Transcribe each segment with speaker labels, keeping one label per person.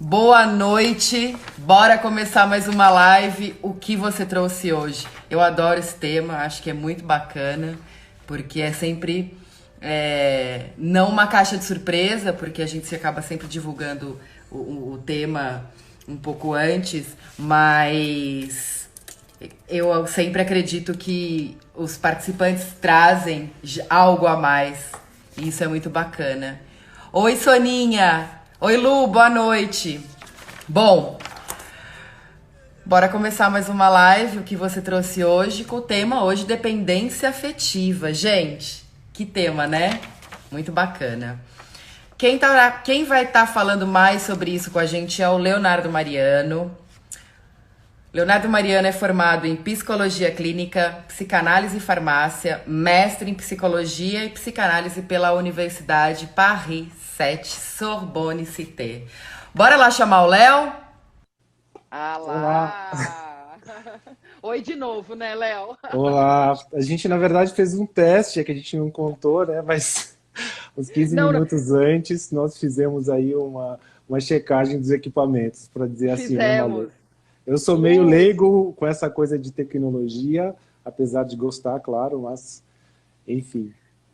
Speaker 1: Boa noite, bora começar mais uma live. O que você trouxe hoje? Eu adoro esse tema, acho que é muito bacana, porque é sempre não uma caixa de surpresa, porque a gente se acaba sempre divulgando o tema um pouco antes, mas eu sempre acredito que os participantes trazem algo a mais, e isso é muito bacana. Oi, Soninha! Oi, Lu, boa noite. Bom, bora começar mais uma live. O que você trouxe hoje com o tema hoje dependência afetiva. Gente, que tema, né? Muito bacana. Quem vai estar falando mais sobre isso com a gente é o Leonardo Mariano. Leonardo Mariano é formado em Psicologia Clínica, Psicanálise e Farmácia, mestre em Psicologia e Psicanálise pela Universidade Paris 7, Sorbonne Cité. Bora lá chamar o Léo?
Speaker 2: Ah
Speaker 3: Olá,
Speaker 2: lá! Oi de novo, né, Léo?
Speaker 3: olá. A gente, na verdade, fez um teste, é que a gente não contou, né? Mas uns 15
Speaker 2: Não, não,
Speaker 3: minutos antes, nós fizemos aí uma checagem dos equipamentos, para dizer assim, né, Malu?
Speaker 2: fizemos.
Speaker 3: Eu sou meio
Speaker 2: Lu,
Speaker 3: leigo com essa coisa de tecnologia, apesar de gostar, claro, mas, enfim,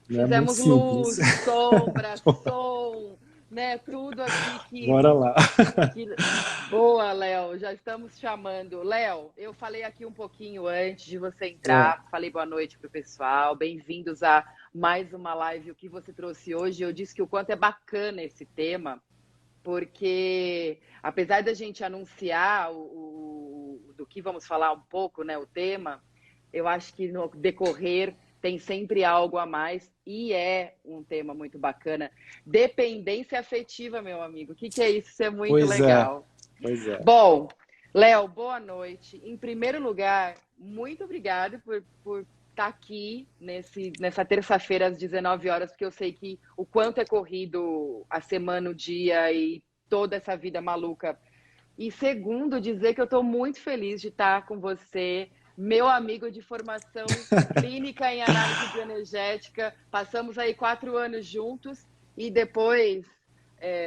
Speaker 3: não é muito
Speaker 2: fizemos
Speaker 3: simples.
Speaker 2: luz, sombra, som, né? Tudo aqui
Speaker 3: Bora lá.
Speaker 2: que... Boa, Léo, já estamos chamando. Léo, eu falei aqui um pouquinho antes de você
Speaker 3: É,
Speaker 2: entrar, falei boa noite pro pessoal, bem-vindos a mais uma live. O que você trouxe hoje? Eu disse que o quanto é bacana esse tema, porque apesar da gente anunciar do que vamos falar um pouco, né, o tema, eu acho que no decorrer tem sempre algo a mais e é um tema muito bacana. Dependência afetiva, meu amigo. O que que é isso? Isso é muito
Speaker 3: pois é,
Speaker 2: legal.
Speaker 3: pois é.
Speaker 2: Bom, Léo, boa noite. Em primeiro lugar, muito obrigada por estar aqui nessa terça-feira às 19 horas, porque eu sei que o quanto é corrido a semana, o dia e toda essa vida maluca. E segundo, dizer que eu estou muito feliz de estar com você, meu amigo de formação clínica em análise bioenergética. Passamos aí 4 anos juntos e depois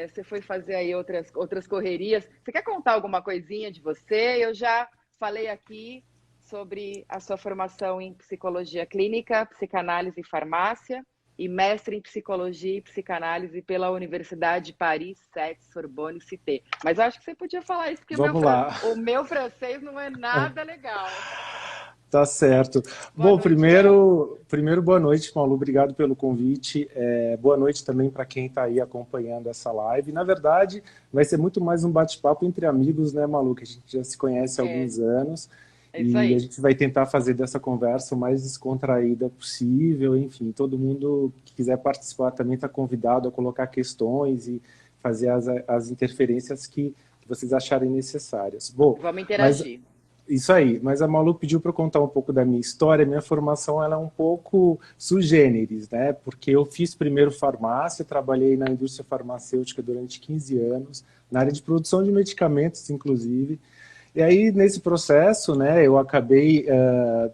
Speaker 2: você foi fazer aí outras correrias. Você quer contar alguma coisinha de você? Eu já falei aqui sobre a sua formação em psicologia clínica, psicanálise e farmácia, e mestre em psicologia e psicanálise pela Universidade de Paris 7, Sorbonne Cité. Mas eu acho que você podia falar isso, porque
Speaker 3: Vamos lá.
Speaker 2: o meu francês não é nada legal.
Speaker 3: Tá certo.
Speaker 2: Boa
Speaker 3: Bom,
Speaker 2: noite, Léo.
Speaker 3: primeiro boa noite, Paulo. Obrigado pelo convite. Boa noite também para quem está aí acompanhando essa live. Na verdade, vai ser muito mais um bate-papo entre amigos, né, Malu? Que a gente já se conhece há
Speaker 2: É,
Speaker 3: alguns anos
Speaker 2: é isso
Speaker 3: e a
Speaker 2: aí.
Speaker 3: gente vai tentar fazer dessa conversa o mais descontraída possível. Enfim, todo mundo que quiser participar também está convidado a colocar questões e fazer as interferências que vocês acharem necessárias. Bom,
Speaker 2: Vamos
Speaker 3: mas
Speaker 2: interagir.
Speaker 3: isso aí, mas a Malu pediu para eu contar um pouco da minha história. Minha formação ela é um pouco sui generis, né? Porque eu fiz primeiro farmácia, trabalhei na indústria farmacêutica durante 15 anos, na área de produção de medicamentos, inclusive. E aí, nesse processo, né, eu acabei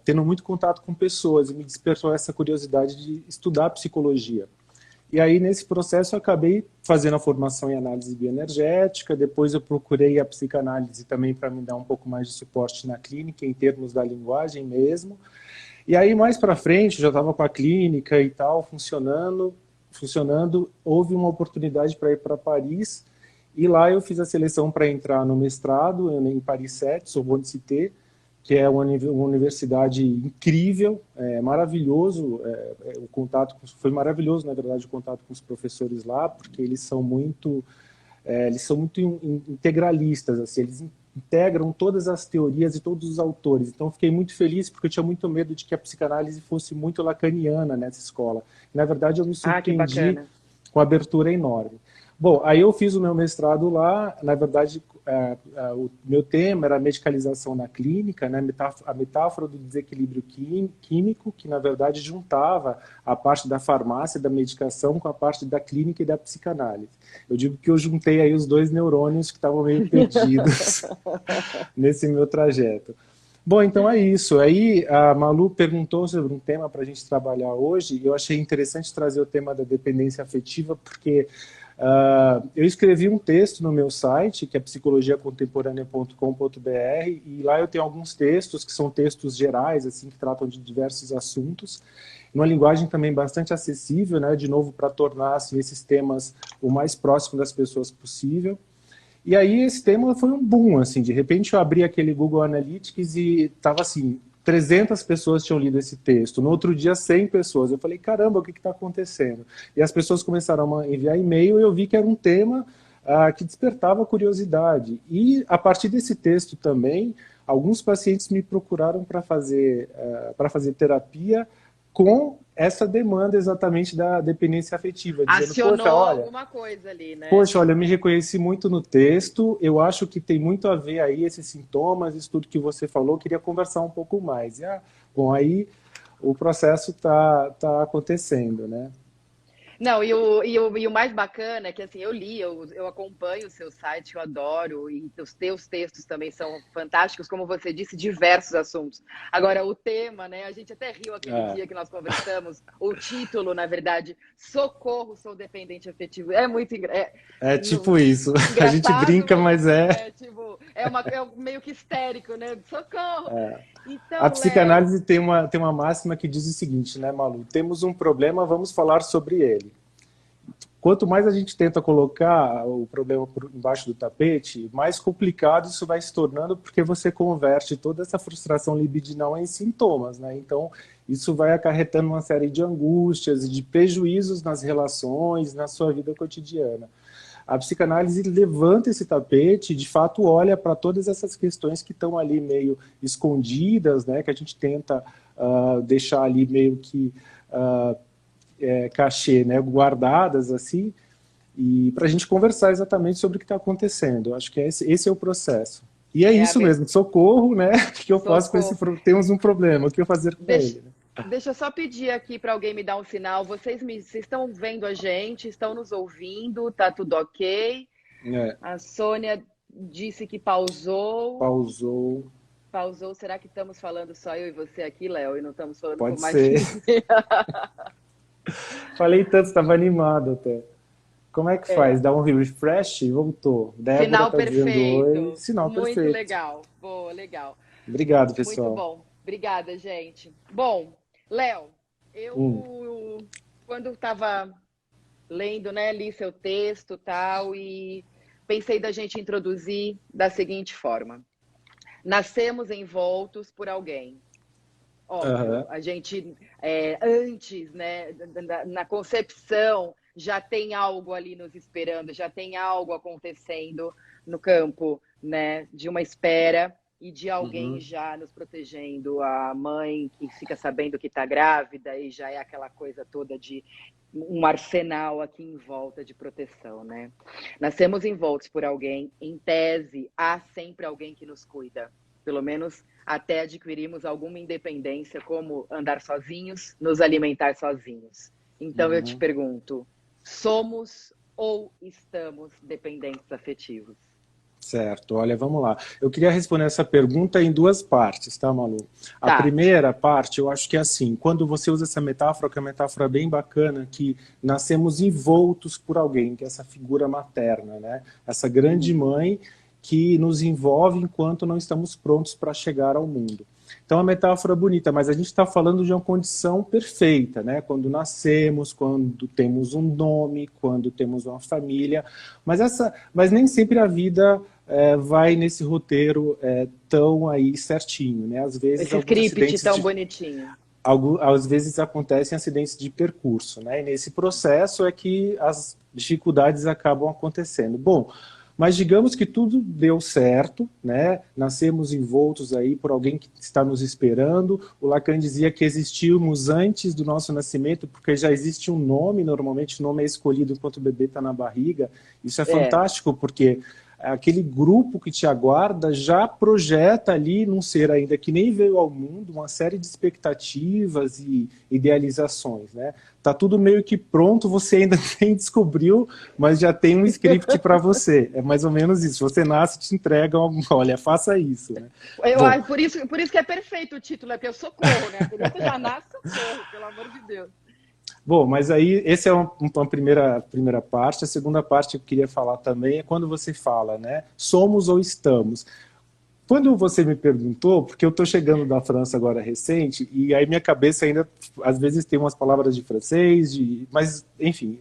Speaker 3: tendo muito contato com pessoas e me despertou essa curiosidade de estudar psicologia. E aí, nesse processo, eu acabei fazendo a formação em análise bioenergética, depois eu procurei a psicanálise também para me dar um pouco mais de suporte na clínica, em termos da linguagem mesmo. E aí, mais para frente, eu já estava com a clínica e tal, funcionando, houve uma oportunidade para ir para Paris, e lá eu fiz a seleção para entrar no mestrado em Paris 7, Sorbonne Cité, que é uma universidade incrível, maravilhoso, o contato foi maravilhoso, na verdade, o contato com os professores lá, porque eles são muito integralistas, assim, eles integram todas as teorias e todos os autores. Então, fiquei muito feliz porque eu tinha muito medo de que a psicanálise fosse muito lacaniana nessa escola. Na verdade, eu me
Speaker 2: Ah, que
Speaker 3: surpreendi
Speaker 2: bacana.
Speaker 3: com abertura enorme. Bom, aí eu fiz o meu mestrado lá, na verdade, o meu tema era a medicalização na clínica, né, a metáfora do desequilíbrio químico, que na verdade juntava a parte da farmácia, da medicação, com a parte da clínica e da psicanálise. Eu digo que eu juntei aí os dois neurônios que estavam meio perdidos nesse meu trajeto. Bom, então é isso. Aí a Malu perguntou sobre um tema para a gente trabalhar hoje, e eu achei interessante trazer o tema da dependência afetiva, porque Eu escrevi um texto no meu site, que é psicologiacontemporânea.com.br, e lá eu tenho alguns textos, que são textos gerais, assim, que tratam de diversos assuntos, numa linguagem também bastante acessível, né, de novo, para tornar assim, esses temas o mais próximo das pessoas possível. E aí esse tema foi um boom, assim, de repente eu abri aquele Google Analytics e estava assim, 300 pessoas tinham lido esse texto, no outro dia 100 pessoas. Eu falei, caramba, o que está acontecendo? E as pessoas começaram a enviar e-mail e eu vi que era um tema que despertava curiosidade. E a partir desse texto também, alguns pacientes me procuraram para fazer terapia com essa demanda exatamente da dependência afetiva. Dizendo,
Speaker 2: Acionou
Speaker 3: poxa, olha,
Speaker 2: alguma coisa ali, né?
Speaker 3: poxa, olha, eu me reconheci muito no texto, eu acho que tem muito a ver aí esses sintomas, isso tudo que você falou, eu queria conversar um pouco mais. E, bom, aí o processo tá acontecendo, né?
Speaker 2: Não, e o mais bacana é que assim, eu acompanho o seu site, eu adoro, e os teus textos também são fantásticos, como você disse, diversos assuntos. Agora, o tema, né? A gente até riu aquele dia que nós conversamos, o título, na verdade, Socorro, sou dependente afetivo. É muito
Speaker 3: É tipo isso. A gente brinca, mas
Speaker 2: assim,
Speaker 3: é.
Speaker 2: né? Tipo, é meio que histérico, né? Socorro! Então,
Speaker 3: A psicanálise tem uma máxima que diz o seguinte, né, Malu? Temos um problema, vamos falar sobre ele. Quanto mais a gente tenta colocar o problema embaixo do tapete, mais complicado isso vai se tornando, porque você converte toda essa frustração libidinal em sintomas, né? Então, isso vai acarretando uma série de angústias e de prejuízos nas relações, na sua vida cotidiana. A psicanálise levanta esse tapete e, de fato, olha para todas essas questões que estão ali meio escondidas, né? Que a gente tenta deixar ali meio que... cachê, né, guardadas assim, e para a gente conversar exatamente sobre o que está acontecendo. Eu acho que esse é o processo. E é isso mesmo, socorro, né? O que eu faço com esse temos um problema, o que eu fazer com ele? Né?
Speaker 2: Deixa eu só pedir aqui para alguém me dar um sinal. Vocês estão vendo a gente, estão nos ouvindo, tá tudo ok? A Sônia disse que pausou. Pausou. Será que estamos falando só eu e você aqui, Léo, e não estamos falando com mais
Speaker 3: ser. Falei tanto, estava animado até. Como é que faz? Dá um refresh e voltou. Débora
Speaker 2: Sinal
Speaker 3: tá
Speaker 2: perfeito.
Speaker 3: Oi. Sinal
Speaker 2: muito
Speaker 3: perfeito.
Speaker 2: Muito legal. Boa, legal.
Speaker 3: Obrigado, pessoal.
Speaker 2: Muito bom. Obrigada, gente. Bom, Léo, eu quando estava lendo, né, li seu texto e tal, e pensei da gente introduzir da seguinte forma. Nascemos envoltos por alguém. Óbvio, a gente, antes, né, na concepção, já tem algo ali nos esperando, já tem algo acontecendo no campo, né, de uma espera e de alguém já nos protegendo. A mãe que fica sabendo que está grávida e já é aquela coisa toda de um arsenal aqui em volta de proteção, né? Nascemos envoltos por alguém, em tese, há sempre alguém que nos cuida. Pelo menos até adquirirmos alguma independência, como andar sozinhos, nos alimentar sozinhos. Então eu te pergunto, somos ou estamos dependentes afetivos?
Speaker 3: Certo, olha, vamos lá. Eu queria responder essa pergunta em duas partes, tá, Malu? A primeira parte, eu acho que é assim, quando você usa essa metáfora, que é uma metáfora bem bacana, que nascemos envoltos por alguém, que é essa figura materna, né? Essa grande mãe que nos envolve enquanto não estamos prontos para chegar ao mundo. Então, a metáfora é bonita, mas a gente está falando de uma condição perfeita, né? Quando nascemos, quando temos um nome, quando temos uma família, mas nem sempre a vida vai nesse roteiro tão aí certinho, né? Às vezes,
Speaker 2: esse script tão bonitinho.
Speaker 3: Às vezes acontecem acidentes de percurso, né? E nesse processo é que as dificuldades acabam acontecendo. Bom, mas digamos que tudo deu certo, né? Nascemos envoltos aí por alguém que está nos esperando. O Lacan dizia que existíamos antes do nosso nascimento, porque já existe um nome, normalmente o nome é escolhido enquanto o bebê está na barriga. Isso é fantástico, porque aquele grupo que te aguarda já projeta ali num ser ainda que nem veio ao mundo uma série de expectativas e idealizações, né? Tá tudo meio que pronto, você ainda nem descobriu, mas já tem um script para você. É mais ou menos isso. Você nasce e te entregam, olha, faça isso, né?
Speaker 2: Por isso que é perfeito o título, é porque eu socorro, né? A criança já nasce socorro, pelo amor de Deus.
Speaker 3: Bom, mas aí, esse é uma primeira parte. A segunda parte que eu queria falar também é quando você fala, né? Somos ou estamos. Quando você me perguntou, porque eu estou chegando da França agora recente, e aí minha cabeça ainda, às vezes, tem umas palavras de francês, mas, enfim,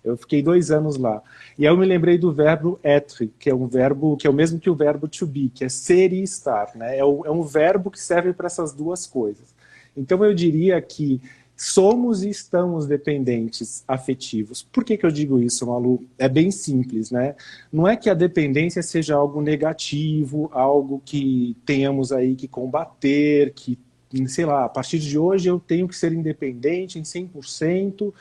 Speaker 3: eu fiquei 2 anos lá. E aí eu me lembrei do verbo être, que é um verbo que é o mesmo que o verbo to be, que é ser e estar, né? É um verbo que serve para essas duas coisas. Então eu diria que somos e estamos dependentes afetivos. Por que eu digo isso, Malu? É bem simples, né? Não é que a dependência seja algo negativo, algo que tenhamos aí que combater, que, sei lá, a partir de hoje eu tenho que ser independente em 100%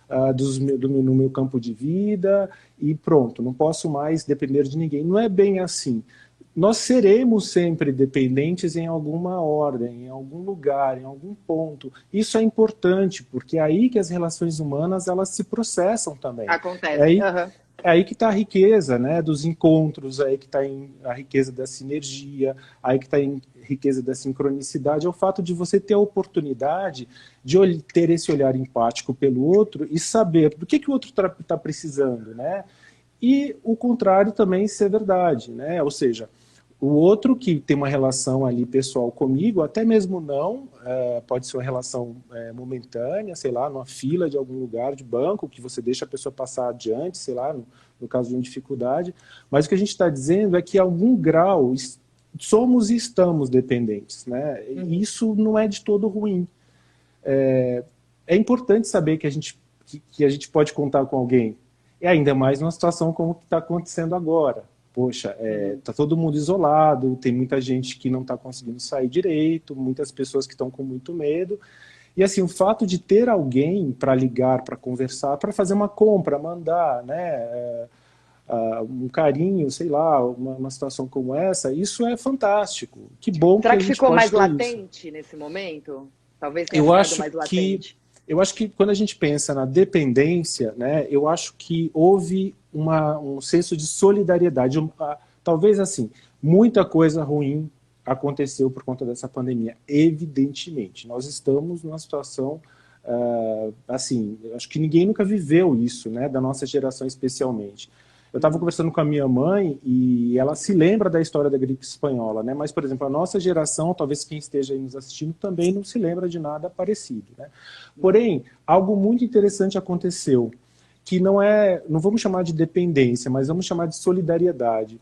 Speaker 3: no meu campo de vida e pronto, não posso mais depender de ninguém. Não é bem assim. Nós seremos sempre dependentes em alguma ordem, em algum lugar, em algum ponto. Isso é importante, porque é aí que as relações humanas elas se processam também. É
Speaker 2: Acontece.
Speaker 3: aí,
Speaker 2: Aham.
Speaker 3: é aí que está a riqueza, né, dos encontros, é aí que está a riqueza da sinergia, aí que está a riqueza da sincronicidade, é o fato de você ter a oportunidade de ter esse olhar empático pelo outro e saber do que o outro está precisando, né? E o contrário também ser verdade, né? Ou seja, o outro que tem uma relação ali pessoal comigo, até mesmo não, pode ser uma relação momentânea, sei lá, numa fila de algum lugar de banco, que você deixa a pessoa passar adiante, sei lá, no caso de uma dificuldade, mas o que a gente está dizendo é que, a algum grau, somos e estamos dependentes, né? E isso não é de todo ruim. É importante saber que a gente pode contar com alguém, e ainda mais numa situação como que está acontecendo agora. Poxa, tá todo mundo isolado, tem muita gente que não está conseguindo sair direito, muitas pessoas que estão com muito medo. E assim, o fato de ter alguém para ligar, para conversar, para fazer uma compra, mandar, né, um carinho, sei lá, uma situação como essa, isso é fantástico. Que bom que
Speaker 2: Será
Speaker 3: a
Speaker 2: que
Speaker 3: gente
Speaker 2: ficou
Speaker 3: pode
Speaker 2: mais
Speaker 3: ter isso.
Speaker 2: latente nesse momento? Talvez tenha
Speaker 3: Eu
Speaker 2: ficado
Speaker 3: acho
Speaker 2: mais
Speaker 3: que
Speaker 2: latente.
Speaker 3: eu acho que quando a gente pensa na dependência, né, eu acho que houve um senso de solidariedade. Talvez assim, muita coisa ruim aconteceu por conta dessa pandemia. Evidentemente, nós estamos numa situação assim, eu acho que ninguém nunca viveu isso, né, da nossa geração especialmente. Eu estava conversando com a minha mãe e ela se lembra da história da gripe espanhola, né? Mas, por exemplo, a nossa geração, talvez quem esteja aí nos assistindo, também não se lembra de nada parecido, né? Porém, algo muito interessante aconteceu, que não vamos chamar de dependência, mas vamos chamar de solidariedade.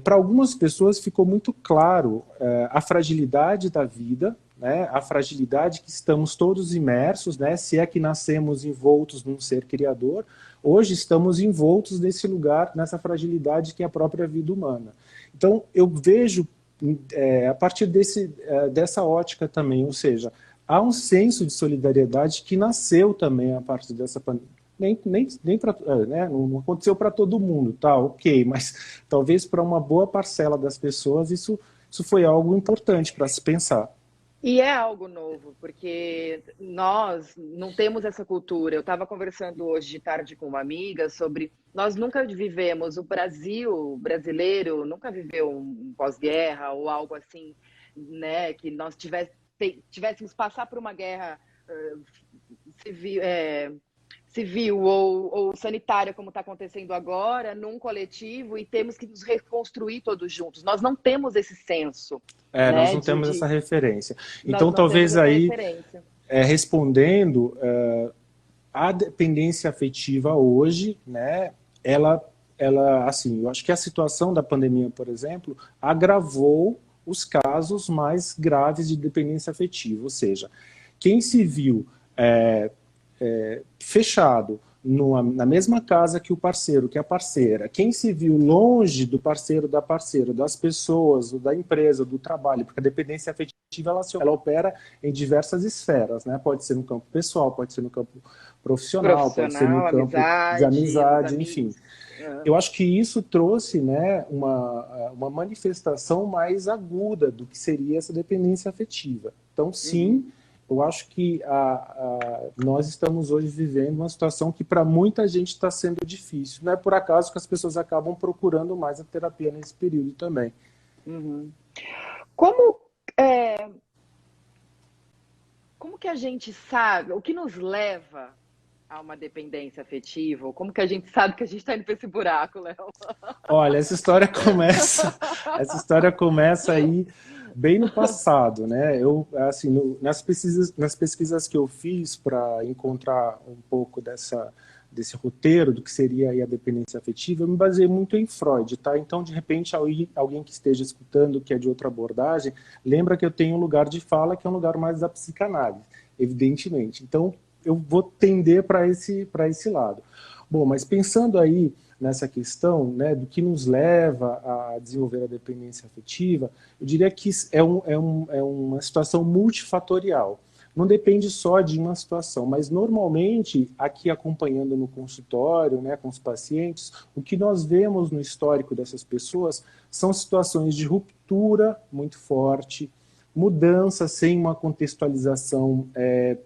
Speaker 3: Para algumas pessoas ficou muito claro a fragilidade da vida, né, a fragilidade que estamos todos imersos, né, se é que nascemos envoltos num ser criador, hoje estamos envoltos nesse lugar, nessa fragilidade que é a própria vida humana. Então, eu vejo a partir dessa ótica também, ou seja, há um senso de solidariedade que nasceu também a partir dessa pandemia. Nem pra, né, não aconteceu para todo mundo, tá, ok, mas talvez para uma boa parcela das pessoas isso foi algo importante para se pensar.
Speaker 2: E é algo novo, porque nós não temos essa cultura. Eu estava conversando hoje de tarde com uma amiga sobre nós nunca vivemos, o brasileiro, nunca viveu um pós-guerra ou algo assim, né? Que nós tivéssemos passar por uma guerra civil, civil ou sanitária, como está acontecendo agora, num coletivo, e temos que nos reconstruir todos juntos. Nós não temos esse senso,
Speaker 3: Nós
Speaker 2: né?
Speaker 3: não temos essa referência.
Speaker 2: Nós
Speaker 3: Então,
Speaker 2: não temos
Speaker 3: talvez
Speaker 2: essa
Speaker 3: aí,
Speaker 2: referência.
Speaker 3: respondendo, a dependência afetiva hoje, né, assim, eu acho que a situação da pandemia, por exemplo, agravou os casos mais graves de dependência afetiva, ou seja, quem se viu fechado na mesma casa que o parceiro, que a parceira, quem se viu longe do parceiro, da parceira, das pessoas, da empresa, do trabalho, porque a dependência afetiva ela opera em diversas esferas, né? Pode ser no campo pessoal, pode ser no campo profissional, pode ser no
Speaker 2: Profissional,
Speaker 3: campo de
Speaker 2: amizade, os
Speaker 3: amizade, enfim.
Speaker 2: amigos.
Speaker 3: Eu acho que isso trouxe, né, uma manifestação mais aguda do que seria essa dependência afetiva. Então, sim, eu acho que nós estamos hoje vivendo uma situação que para muita gente está sendo difícil. Não é por acaso que as pessoas acabam procurando mais a terapia nesse período também.
Speaker 2: Como como que a gente sabe, o que nos leva a uma dependência afetiva? Ou como que a gente sabe que a gente está indo para esse buraco, Léo?
Speaker 3: Olha, essa história começa aí bem no passado, né? Eu, assim, nas pesquisas que eu fiz para encontrar um pouco desse roteiro do que seria aí a dependência afetiva, eu me baseei muito em Freud, tá? Então, de repente, alguém que esteja escutando, que é de outra abordagem, lembra que eu tenho um lugar de fala que é um lugar mais da psicanálise, evidentemente. Então, eu vou tender para esse lado. Bom, mas pensando aí nessa questão, né, do que nos leva a desenvolver a dependência afetiva, eu diria que é uma situação multifatorial. Não depende só de uma situação, mas normalmente, aqui acompanhando no consultório, né, com os pacientes, o que nós vemos no histórico dessas pessoas são situações de ruptura muito forte, mudança sem uma contextualização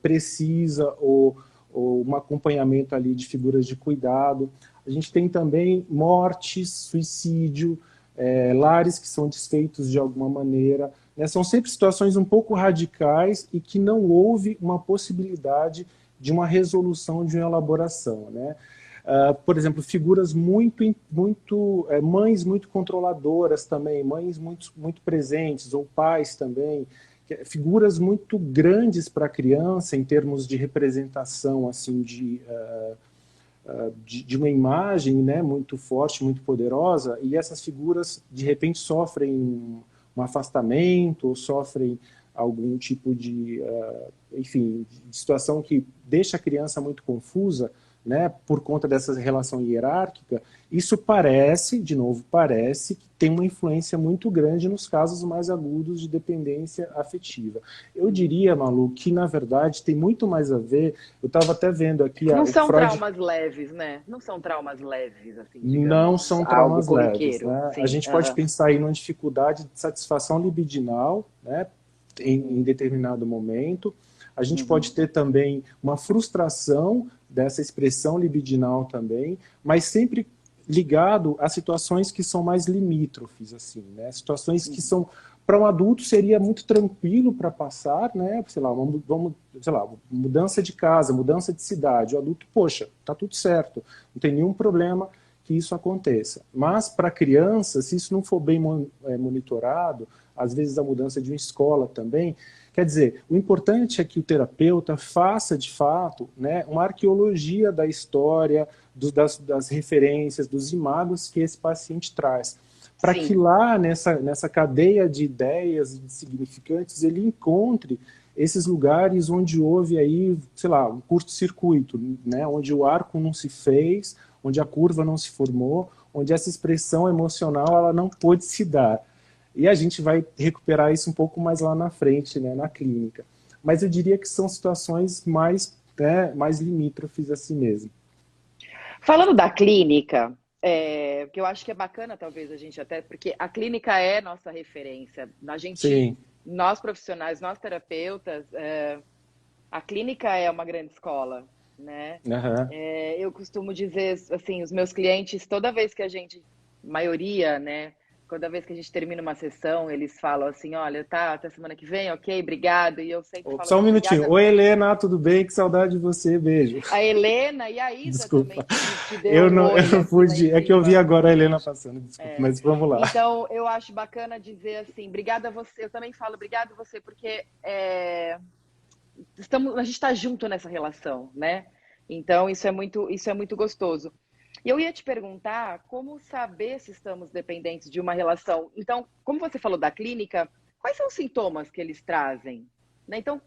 Speaker 3: precisa ou um acompanhamento ali de figuras de cuidado. A gente tem também mortes, suicídio, lares que são desfeitos de alguma maneira, né? São sempre situações um pouco radicais e que não houve uma possibilidade de uma resolução, de uma elaboração, né? Por exemplo, figuras mães muito controladoras também, mães muito presentes, ou pais também, figuras muito grandes para a criança em termos de representação, assim, de uma imagem, né, muito forte, muito poderosa, e essas figuras de repente sofrem um afastamento ou sofrem algum tipo de, enfim, de situação que deixa a criança muito confusa, né, por conta dessa relação hierárquica. Isso parece, de novo, parece que tem uma influência muito grande nos casos mais agudos de dependência afetiva. Eu diria, Malu, que na verdade tem muito mais a ver, eu estava até vendo aqui...
Speaker 2: Não são
Speaker 3: Freud...
Speaker 2: traumas leves, né? Não são traumas leves, assim, digamos,
Speaker 3: não são traumas leves, né?
Speaker 2: Sim,
Speaker 3: a gente pode pensar aí numa dificuldade de satisfação libidinal, né, em determinado momento. A gente pode ter também uma frustração dessa expressão libidinal também, mas sempre ligado a situações que são mais limítrofes, assim, né? Situações que são, para um adulto seria muito tranquilo para passar, né? Sei lá, mudança de casa, mudança de cidade. O adulto, poxa, tá tudo certo, não tem nenhum problema que isso aconteça. Mas para a criança, se isso não for bem monitorado, às vezes a mudança de uma escola também. Quer dizer, o importante é que o terapeuta faça, de fato, né, uma arqueologia da história, das referências, dos imagens que esse paciente traz. Para que lá, nessa cadeia de ideias e de significantes, ele encontre esses lugares onde houve aí, sei lá, um curto-circuito, né, onde o arco não se fez, onde a curva não se formou, onde essa expressão emocional ela não pôde se dar. E a gente vai recuperar isso um pouco mais lá na frente, né, na clínica. Mas eu diria que são situações mais limítrofes assim mesmo.
Speaker 2: Falando da clínica, que eu acho que é bacana talvez a gente até, porque a clínica é nossa referência. A gente, sim, nós profissionais, nós terapeutas, a clínica é uma grande escola, né? Eu costumo dizer, assim, os meus clientes, toda vez que a gente, maioria, né, toda vez que a gente termina uma sessão, eles falam assim, olha, tá, até semana que vem, ok, obrigado. E eu sempre falo...
Speaker 3: Só um minutinho. Obrigada. Oi, Helena, tudo bem? Que saudade de você, beijo.
Speaker 2: A Helena e a Isa
Speaker 3: desculpa.
Speaker 2: também te deu
Speaker 3: eu não pude, é que eu vi agora a Helena passando, desculpa, mas vamos lá.
Speaker 2: Então, eu acho bacana dizer assim, obrigada a você, eu também falo obrigado a você, porque a gente está junto nessa relação, né? Então, isso é muito gostoso. E eu ia te perguntar como saber se estamos dependentes de uma relação. Então, como você falou da clínica, quais são os sintomas que eles trazem? Né? Então,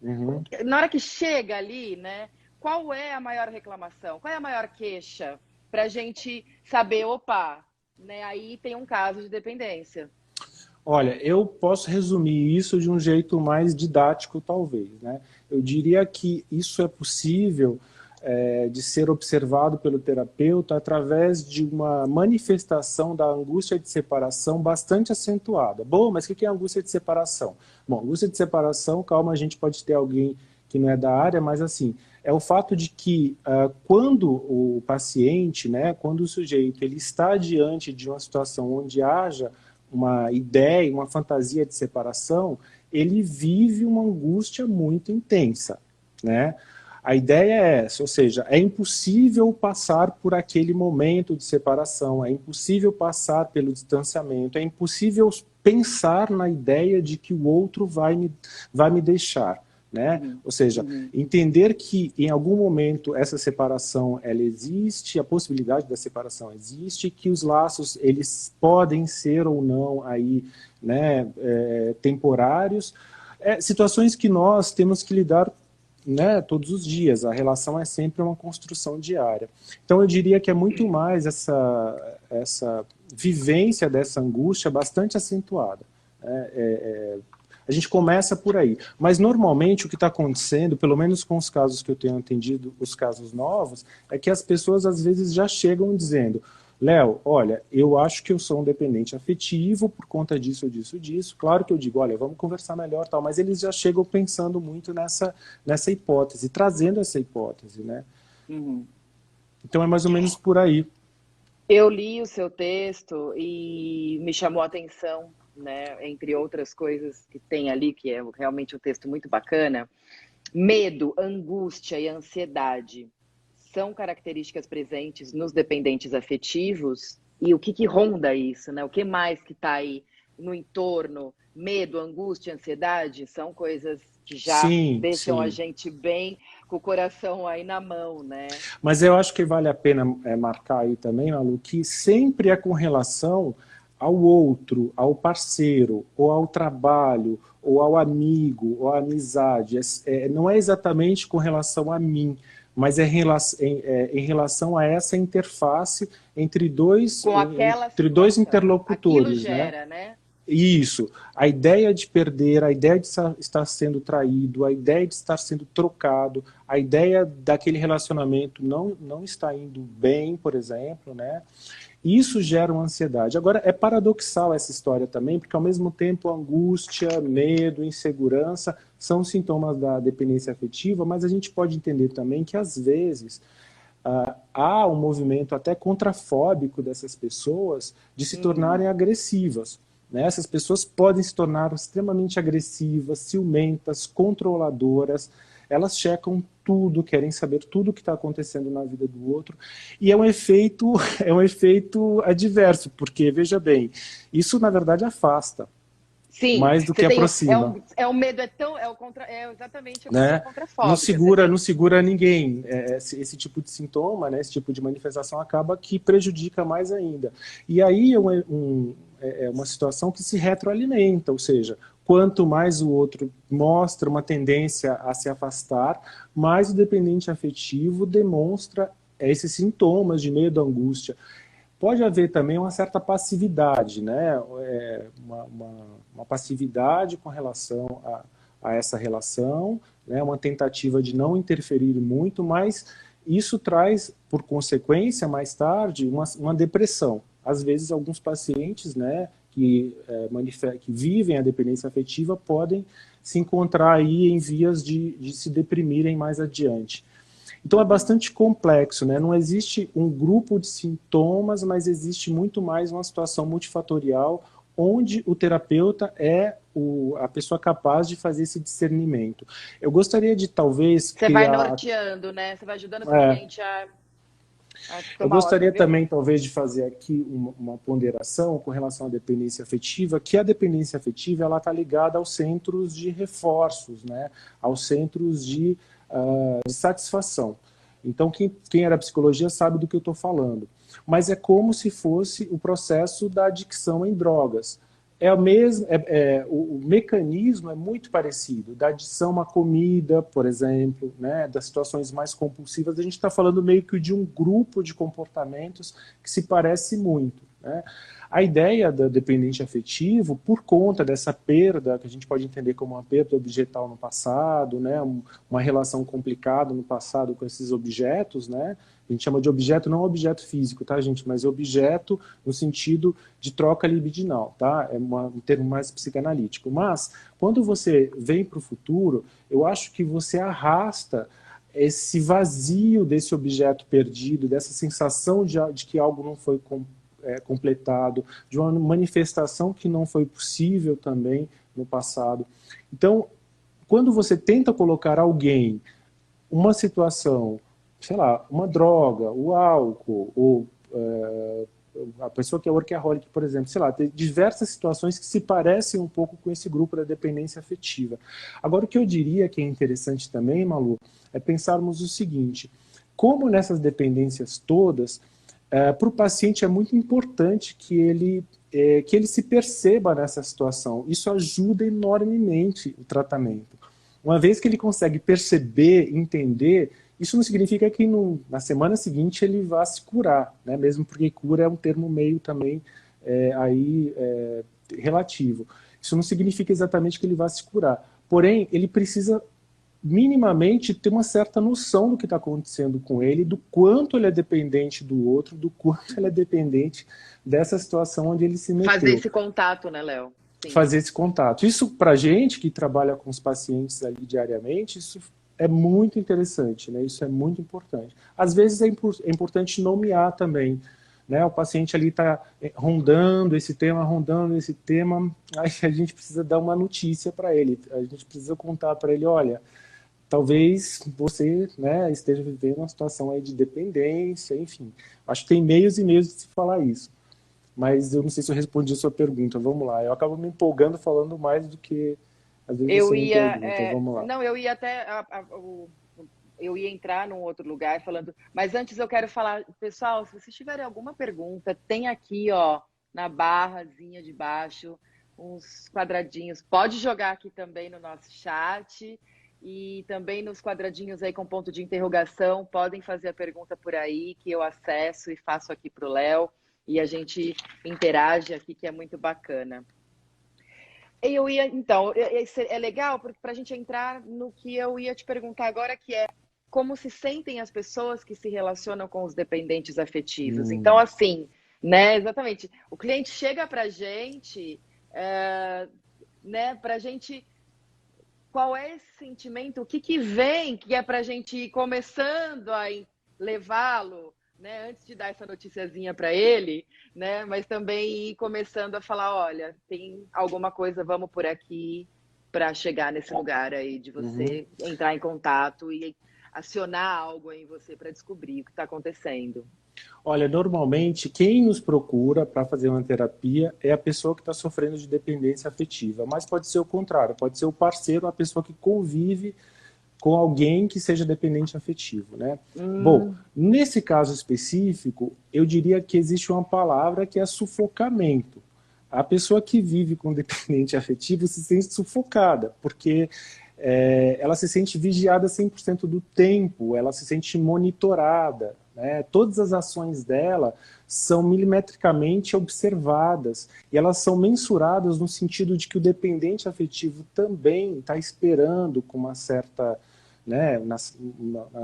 Speaker 2: na hora que chega ali, né, qual é a maior reclamação? Qual é a maior queixa? Para a gente saber, opa, né, aí tem um caso de dependência.
Speaker 3: Olha, eu posso resumir isso de um jeito mais didático, talvez, né? Eu diria que isso é possível... de ser observado pelo terapeuta através de uma manifestação da angústia de separação bastante acentuada. Bom, mas o que é angústia de separação? Bom, angústia de separação, calma, a gente pode ter alguém que não é da área, mas assim, é o fato de que quando o paciente, né, quando o sujeito ele está diante de uma situação onde haja uma ideia, uma fantasia de separação, ele vive uma angústia muito intensa. né? A ideia é essa, ou seja, é impossível passar por aquele momento de separação, é impossível passar pelo distanciamento, é impossível pensar na ideia de que o outro vai me deixar, né? Ou seja, entender que em algum momento essa separação ela existe, a possibilidade da separação existe, que os laços eles podem ser ou não aí, né, temporários, situações que nós temos que lidar, né, todos os dias. A relação é sempre uma construção diária. Então eu diria que é muito mais essa vivência dessa angústia bastante acentuada. A gente começa por aí. Mas normalmente o que está acontecendo, pelo menos com os casos que eu tenho atendido, os casos novos, é que as pessoas às vezes já chegam dizendo: Léo, olha, eu acho que eu sou um dependente afetivo por conta disso, disso, disso. Claro que eu digo, olha, vamos conversar melhor, tal, mas eles já chegam pensando muito nessa hipótese, trazendo essa hipótese, né? Então é mais ou menos por aí.
Speaker 2: Eu li o seu texto e me chamou a atenção, né, entre outras coisas que tem ali, que é realmente um texto muito bacana. Medo, angústia e ansiedade são características presentes nos dependentes afetivos, e o que ronda isso, né? O que mais que está aí no entorno? Medo, angústia, ansiedade são coisas que já deixam a gente bem com o coração aí na mão, né?
Speaker 3: Mas eu acho que vale a pena marcar aí também, Malu, que sempre é com relação ao outro, ao parceiro, ou ao trabalho, ou ao amigo, ou à amizade. Não é exatamente com relação a mim, mas em relação a essa interface entre dois interlocutores.
Speaker 2: Aquilo gera, né?
Speaker 3: Isso. A ideia de perder, a ideia de estar sendo traído, a ideia de estar sendo trocado, a ideia daquele relacionamento não está indo bem, por exemplo, né? Isso gera uma ansiedade. Agora, é paradoxal essa história também, porque ao mesmo tempo angústia, medo, insegurança são sintomas da dependência afetiva, mas a gente pode entender também que às vezes há um movimento até contrafóbico dessas pessoas de se tornarem agressivas. Né? Essas pessoas podem se tornar extremamente agressivas, ciumentas, controladoras. Elas checam tudo, querem saber tudo o que está acontecendo na vida do outro. E é um efeito adverso, porque, veja bem, isso na verdade afasta.
Speaker 2: Sim,
Speaker 3: mais do que aproxima.
Speaker 2: O medo é exatamente a coisa contrafóbica.
Speaker 3: Não segura ninguém. Esse tipo de sintoma, né, esse tipo de manifestação acaba que prejudica mais ainda. E aí é uma situação que se retroalimenta, ou seja, quanto mais o outro mostra uma tendência a se afastar, mais o dependente afetivo demonstra esses sintomas de medo, angústia. Pode haver também uma certa passividade, né? Uma passividade com relação a essa relação, né? Uma tentativa de não interferir muito, mas isso traz, por consequência, mais tarde, uma depressão. Às vezes, alguns pacientes, né, que vivem a dependência afetiva podem se encontrar aí em vias de se deprimirem mais adiante. Então é bastante complexo, né? Não existe um grupo de sintomas, mas existe muito mais uma situação multifatorial onde o terapeuta é a pessoa capaz de fazer esse discernimento. Eu gostaria de talvez...
Speaker 2: Você vai norteando, né? Você vai ajudando o paciente a
Speaker 3: eu gostaria também, talvez, de fazer aqui uma ponderação com relação à dependência afetiva, que a dependência afetiva ela está ligada aos centros de reforços, né? Aos centros de satisfação. Então, quem era psicologia sabe do que eu estou falando. Mas é como se fosse o processo da adicção em drogas. O mecanismo é muito parecido, da adição à comida, por exemplo, né, das situações mais compulsivas. A gente está falando meio que de um grupo de comportamentos que se parece muito, né? A ideia do dependente afetivo, por conta dessa perda, que a gente pode entender como uma perda objetal no passado, né, uma relação complicada no passado com esses objetos, né, a gente chama de objeto, não objeto físico, tá, gente? Mas objeto no sentido de troca libidinal, tá? É um termo mais psicanalítico. Mas, quando você vem para o futuro, eu acho que você arrasta esse vazio desse objeto perdido, dessa sensação de que algo não foi completado, de uma manifestação que não foi possível também no passado. Então, quando você tenta colocar alguém uma situação, sei lá, uma droga, o álcool, ou a pessoa que é workaholic, por exemplo, sei lá, tem diversas situações que se parecem um pouco com esse grupo da dependência afetiva. Agora, o que eu diria que é interessante também, Malu, é pensarmos o seguinte: como nessas dependências todas, para o paciente é muito importante que ele se perceba nessa situação. Isso ajuda enormemente o tratamento. Uma vez que ele consegue perceber, entender, isso não significa que na semana seguinte ele vá se curar, né? Mesmo porque cura é um termo meio também relativo. Isso não significa exatamente que ele vá se curar. Porém, ele precisa minimamente ter uma certa noção do que está acontecendo com ele, do quanto ele é dependente do outro, do quanto ele é dependente dessa situação onde ele se meteu.
Speaker 2: Fazer esse contato, né, Léo?
Speaker 3: Fazer esse contato. Isso, para a gente que trabalha com os pacientes ali diariamente, isso é muito interessante, né? Isso é muito importante. Às vezes é importante nomear também, né? O paciente ali está rondando esse tema, aí a gente precisa dar uma notícia para ele, a gente precisa contar para ele, olha, talvez você, né, esteja vivendo uma situação aí de dependência, enfim. Acho que tem meios e meios de se falar isso. Mas eu não sei se eu respondi a sua pergunta. Vamos lá. Eu acabo me empolgando falando mais do que às vezes você me pergunta. Vamos lá.
Speaker 2: Não, eu ia até... Eu ia entrar num outro lugar falando... Mas antes eu quero falar... Pessoal, se vocês tiverem alguma pergunta, tem aqui, ó, na barrazinha de baixo, uns quadradinhos. Pode jogar aqui também no nosso chat. E também nos quadradinhos aí com ponto de interrogação. Podem fazer a pergunta por aí, que eu acesso e faço aqui para o Léo. E a gente interage aqui, que é muito bacana. Então, é legal para a gente entrar no que eu ia te perguntar agora, que é como se sentem as pessoas que se relacionam com os dependentes afetivos. Então, assim, né, exatamente, o cliente chega para a gente, né, para a gente, qual é esse sentimento, o que vem, que é para a gente ir começando a levá-lo, né, antes de dar essa noticiazinha para ele, né, mas também ir começando a falar, olha, tem alguma coisa, vamos por aqui para chegar nesse lugar aí de você entrar em contato e acionar algo em você para descobrir o que está acontecendo.
Speaker 3: Olha, normalmente quem nos procura para fazer uma terapia é a pessoa que está sofrendo de dependência afetiva, mas pode ser o contrário, pode ser o parceiro, a pessoa que convive com alguém que seja dependente afetivo, né? Bom, nesse caso específico, eu diria que existe uma palavra que é sufocamento. A pessoa que vive com dependente afetivo se sente sufocada, porque ela se sente vigiada 100% do tempo, ela se sente monitorada, né? Todas as ações dela são milimetricamente observadas e elas são mensuradas no sentido de que o dependente afetivo também está esperando com uma certa, né, na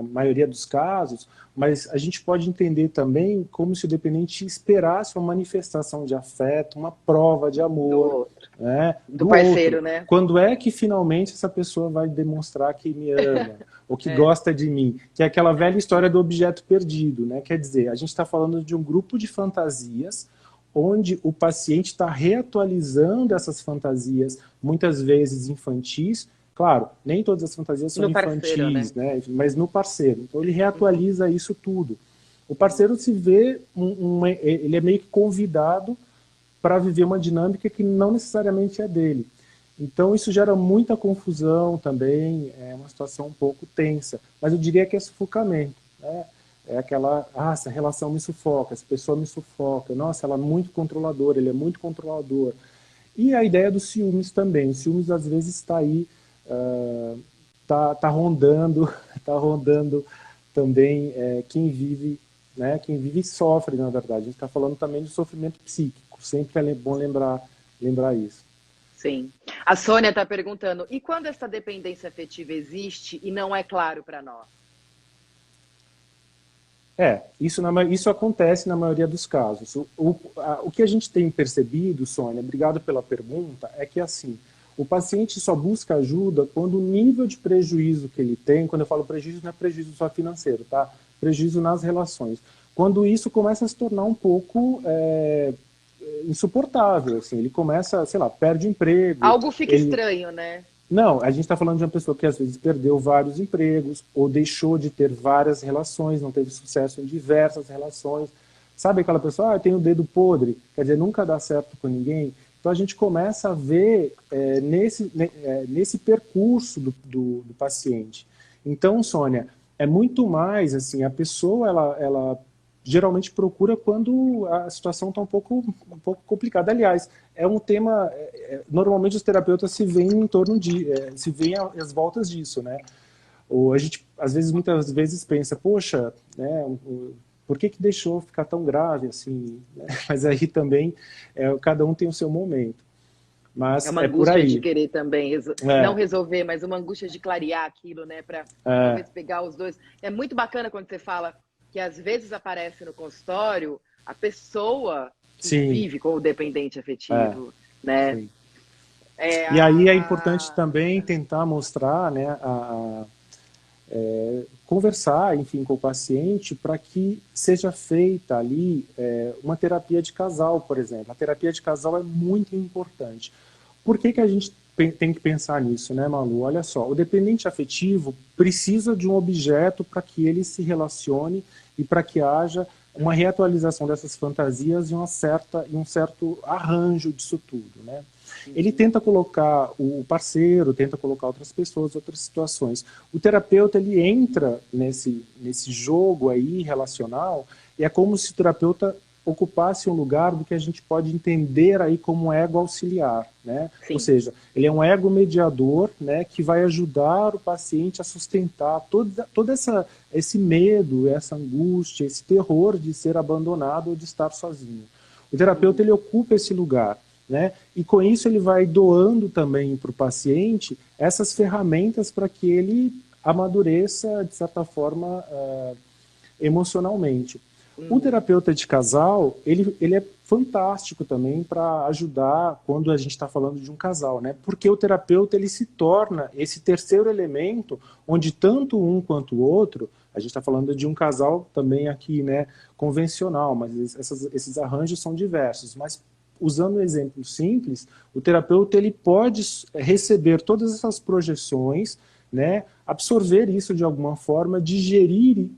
Speaker 3: maioria dos casos, mas a gente pode entender também como se o dependente esperasse uma manifestação de afeto, uma prova de amor, né,
Speaker 2: do parceiro, outro. Né?
Speaker 3: Quando é que finalmente essa pessoa vai demonstrar que me ama ou que gosta de mim? Que é aquela velha história do objeto perdido, né? Quer dizer, a gente está falando de um grupo de fantasias onde o paciente está reatualizando essas fantasias, muitas vezes infantis. Claro, nem todas as fantasias são infantis, né? Mas no parceiro. Então ele reatualiza isso tudo. O parceiro se vê, ele é meio que convidado para viver uma dinâmica que não necessariamente é dele. Então isso gera muita confusão também, é uma situação um pouco tensa. Mas eu diria que é sufocamento, né? É aquela, essa relação me sufoca, essa pessoa me sufoca, nossa, ela é muito controladora, ele é muito controlador. E a ideia dos ciúmes também. O ciúmes às vezes está aí, tá rondando também quem vive, né? Quem vive e sofre, na verdade. A gente está falando também de sofrimento psíquico. Sempre é bom lembrar isso.
Speaker 2: Sim. A Sônia está perguntando, e quando essa dependência afetiva existe e não é claro para nós?
Speaker 3: Isso acontece na maioria dos casos. O que a gente tem percebido, Sônia, obrigado pela pergunta, é que assim, o paciente só busca ajuda quando o nível de prejuízo que ele tem, quando eu falo prejuízo, não é prejuízo só financeiro, tá? Prejuízo nas relações. Quando isso começa a se tornar um pouco insuportável, assim, ele começa, sei lá, perde o emprego.
Speaker 2: Algo fica estranho, né?
Speaker 3: Não, a gente está falando de uma pessoa que às vezes perdeu vários empregos ou deixou de ter várias relações, não teve sucesso em diversas relações. Sabe aquela pessoa, tem o dedo podre, quer dizer, nunca dá certo com ninguém. Então a gente começa a ver nesse percurso do paciente. Então, Sônia, é muito mais assim, a pessoa ela geralmente procura quando a situação está um pouco complicada. Aliás, é um tema, normalmente os terapeutas se veem em torno se veem às voltas disso, né? Ou a gente, às vezes, muitas vezes pensa, poxa, né, por que deixou ficar tão grave assim? Né? Mas aí também, cada um tem o seu momento. Mas
Speaker 2: é uma
Speaker 3: por
Speaker 2: angústia
Speaker 3: aí.
Speaker 2: de querer também não resolver, mas uma angústia de clarear aquilo, né? Para talvez pegar os dois. É muito bacana quando você fala que às vezes aparece no consultório a pessoa que vive com o dependente afetivo, né?
Speaker 3: Sim. E aí é importante também tentar mostrar, né, conversar, enfim, com o paciente para que seja feita ali uma terapia de casal, por exemplo. A terapia de casal é muito importante. Por que a gente tem que pensar nisso, né, Malu? Olha só, o dependente afetivo precisa de um objeto para que ele se relacione e para que haja uma reatualização dessas fantasias e um certo arranjo disso tudo, né? Ele tenta colocar o parceiro, tenta colocar outras pessoas, outras situações. O terapeuta, ele entra nesse jogo aí relacional e é como se o terapeuta ocupasse um lugar do que a gente pode entender aí como ego auxiliar, né? Ou seja, ele é um ego mediador, né, que vai ajudar o paciente a sustentar todo esse medo, essa angústia, esse terror de ser abandonado ou de estar sozinho. O terapeuta, ele ocupa esse lugar, né? E com isso ele vai doando também para o paciente essas ferramentas para que ele amadureça, de certa forma, emocionalmente. O terapeuta de casal, ele é fantástico também para ajudar quando a gente está falando de um casal, né? Porque o terapeuta, ele se torna esse terceiro elemento onde tanto um quanto o outro, a gente está falando de um casal também aqui, né, convencional, mas esses arranjos são diversos, mas usando um exemplo simples, o terapeuta, ele pode receber todas essas projeções, né, absorver isso de alguma forma, digerir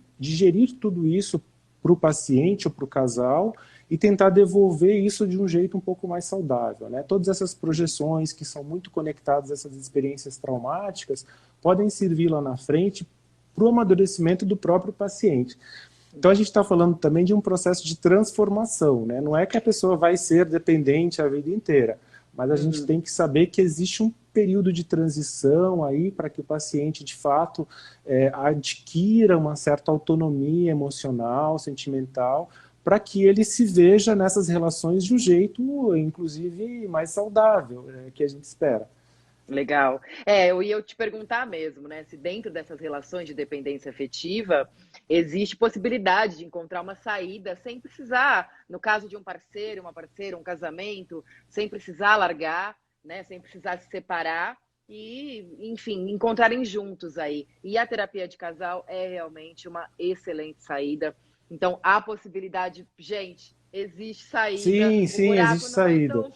Speaker 3: tudo isso para o paciente ou para o casal e tentar devolver isso de um jeito um pouco mais saudável, né? Todas essas projeções que são muito conectadas a essas experiências traumáticas podem servir lá na frente para o amadurecimento do próprio paciente. Então a gente está falando também de um processo de transformação, né? Não é que a pessoa vai ser dependente a vida inteira, mas a gente tem que saber que existe um período de transição aí para que o paciente, de fato, adquira uma certa autonomia emocional, sentimental, para que ele se veja nessas relações de um jeito, inclusive, mais saudável, que a gente espera.
Speaker 2: Legal. Eu ia te perguntar mesmo, né? Se dentro dessas relações de dependência afetiva existe possibilidade de encontrar uma saída sem precisar, no caso de um parceiro, uma parceira, um casamento, sem precisar largar, né? Sem precisar se separar e, enfim, encontrarem juntos aí. E a terapia de casal é realmente uma excelente saída. Então, há possibilidade, gente. Existe saída.
Speaker 3: Sim, existe saída.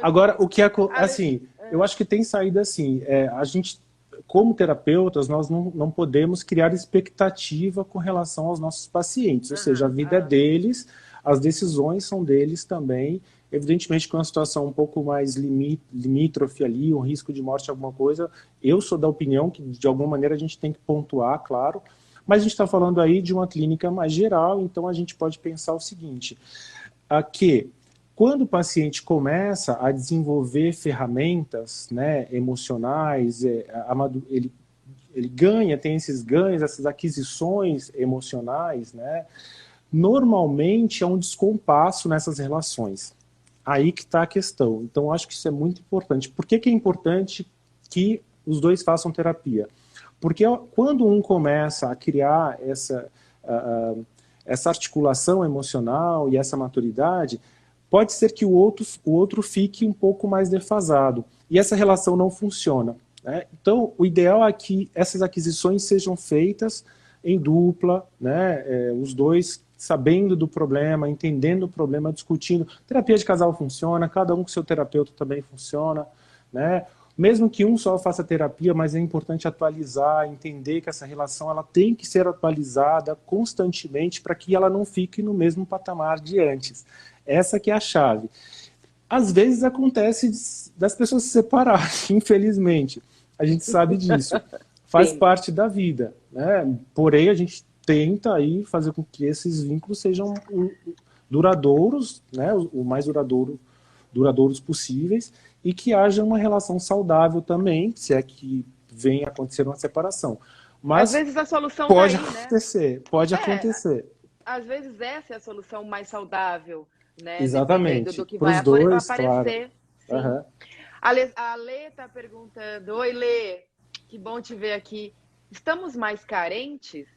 Speaker 3: Agora, o que é assim, eu acho que tem saída assim. A gente, como terapeutas, nós não podemos criar expectativa com relação aos nossos pacientes. Ou seja, a vida é deles, as decisões são deles também. Evidentemente, com uma situação um pouco mais limítrofe ali, um risco de morte, alguma coisa, eu sou da opinião que, de alguma maneira, a gente tem que pontuar, claro. Mas a gente está falando aí de uma clínica mais geral, então a gente pode pensar o seguinte, que quando o paciente começa a desenvolver ferramentas, né, emocionais, ele ganha, tem esses ganhos, essas aquisições emocionais, né, normalmente é um descompasso nessas relações. Aí que está a questão. Então, acho que isso é muito importante. Por que é importante que os dois façam terapia? Porque quando um começa a criar essa articulação emocional e essa maturidade, pode ser que o outro fique um pouco mais defasado. E essa relação não funciona, né? Então, o ideal é que essas aquisições sejam feitas em dupla, né? Os dois sabendo do problema, entendendo o problema, discutindo. Terapia de casal funciona, cada um com seu terapeuta também funciona, né? Mesmo que um só faça terapia, mas é importante atualizar, entender que essa relação ela tem que ser atualizada constantemente para que ela não fique no mesmo patamar de antes. Essa que é a chave. Às vezes acontece das pessoas se separarem, infelizmente. A gente sabe disso. Faz
Speaker 2: Sim.
Speaker 3: parte da vida, né? Porém, a gente tenta aí fazer com que esses vínculos sejam duradouros, né? O mais duradouros possíveis, e que haja uma relação saudável também, se é que vem acontecer uma separação.
Speaker 2: Às
Speaker 3: Mas
Speaker 2: vezes a solução tá
Speaker 3: pode
Speaker 2: aí, né?
Speaker 3: acontecer, pode
Speaker 2: É,
Speaker 3: acontecer.
Speaker 2: às vezes essa é a solução mais saudável, né? Dependendo
Speaker 3: Exatamente.
Speaker 2: do que
Speaker 3: Para
Speaker 2: vai
Speaker 3: os dois, claro.
Speaker 2: aparecer. Sim.
Speaker 3: Aham.
Speaker 2: A Lê tá perguntando: Oi, Lê, que bom te ver aqui. Estamos mais carentes?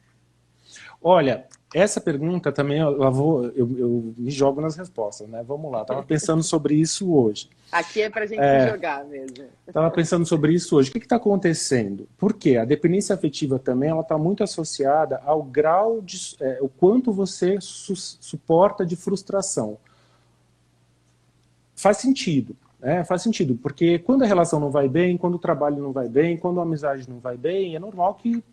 Speaker 3: Olha, essa pergunta também eu me jogo nas respostas, né? Vamos lá, estava pensando sobre isso hoje.
Speaker 2: Aqui é pra gente se jogar mesmo.
Speaker 3: Estava pensando sobre isso hoje. O que está acontecendo? Por quê? A dependência afetiva também ela está muito associada ao grau de o quanto você suporta de frustração. Faz sentido, né? Faz sentido, porque quando a relação não vai bem, quando o trabalho não vai bem, quando a amizade não vai bem, é normal que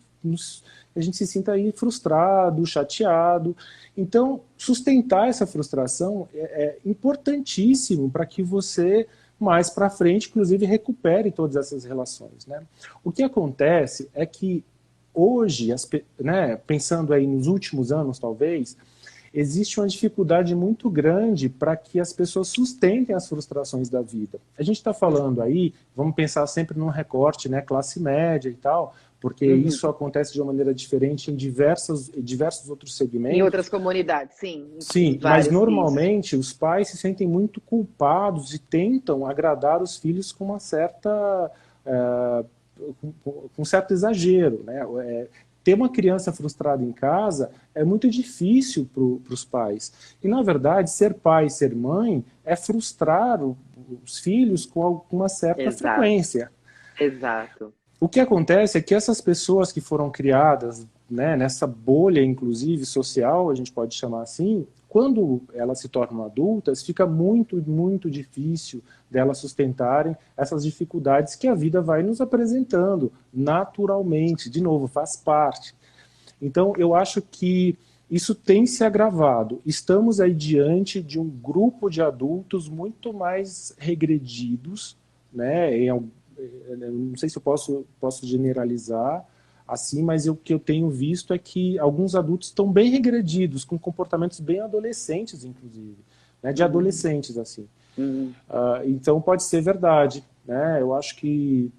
Speaker 3: a gente se sinta aí frustrado, chateado. Então, sustentar essa frustração é importantíssimo para que você mais para frente, inclusive, recupere todas essas relações, né? O que acontece é que hoje, né, pensando aí nos últimos anos, talvez, existe uma dificuldade muito grande para que as pessoas sustentem as frustrações da vida. A gente está falando aí, vamos pensar sempre num recorte, né, classe média e tal, porque isso acontece de uma maneira diferente em diversos outros segmentos.
Speaker 2: Em outras comunidades, sim.
Speaker 3: Sim, mas normalmente os pais se sentem muito culpados e tentam agradar os filhos com uma certa, com um certo exagero, né? Ter uma criança frustrada em casa é muito difícil para os pais. E, na verdade, ser pai, ser mãe, é frustrar os filhos com uma certa frequência.
Speaker 2: Exato.
Speaker 3: O que acontece é que essas pessoas que foram criadas, né, nessa bolha, inclusive, social, a gente pode chamar assim, quando elas se tornam adultas, fica muito, muito difícil delas sustentarem essas dificuldades que a vida vai nos apresentando naturalmente. De novo, faz parte. Então, eu acho que isso tem se agravado. Estamos aí diante de um grupo de adultos muito mais regredidos, né? Não sei se eu posso generalizar assim, mas o que eu tenho visto é que alguns adultos estão bem regredidos, com comportamentos bem adolescentes, inclusive, né? De adolescentes, assim. Então, pode ser verdade, né? Eu acho que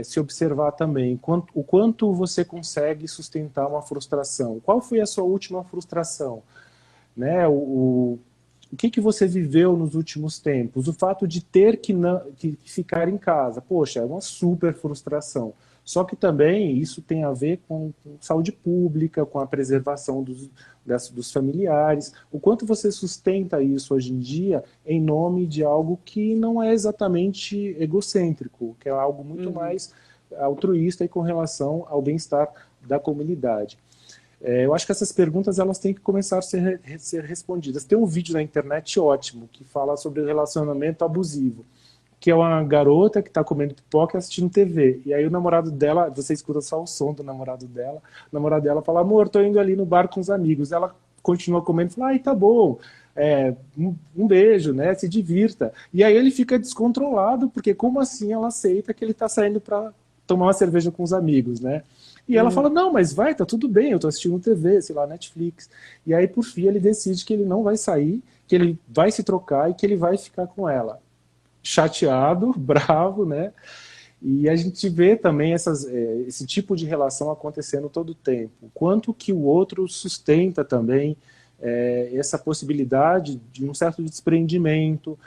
Speaker 3: se observar também o quanto você consegue sustentar uma frustração. Qual foi a sua última frustração? Né? O que você viveu nos últimos tempos? O fato de ter que ficar em casa. Poxa, é uma super frustração. Só que também isso tem a ver com saúde pública, com a preservação dos familiares. O quanto você sustenta isso hoje em dia em nome de algo que não é exatamente egocêntrico, que é algo muito mais altruísta e com relação ao bem-estar da comunidade. Eu acho que essas perguntas elas têm que começar a ser respondidas. Tem um vídeo na internet ótimo que fala sobre o relacionamento abusivo, que é uma garota que está comendo pipoca e assistindo TV. E aí o namorado dela, você escuta só o som do namorado dela, o namorado dela fala, amor, tô indo ali no bar com os amigos. Ela continua comendo e fala, ai, tá bom, um beijo, né, se divirta. E aí ele fica descontrolado, porque como assim ela aceita que ele está saindo para tomar uma cerveja com os amigos, né? E ela fala, não, mas vai, tá tudo bem, eu tô assistindo TV, sei lá, Netflix. E aí, por fim, ele decide que ele não vai sair, que ele vai se trocar e que ele vai ficar com ela. Chateado, bravo, né? E a gente vê também esse tipo de relação acontecendo todo o tempo. Quanto que o outro sustenta também essa possibilidade de um certo desprendimento,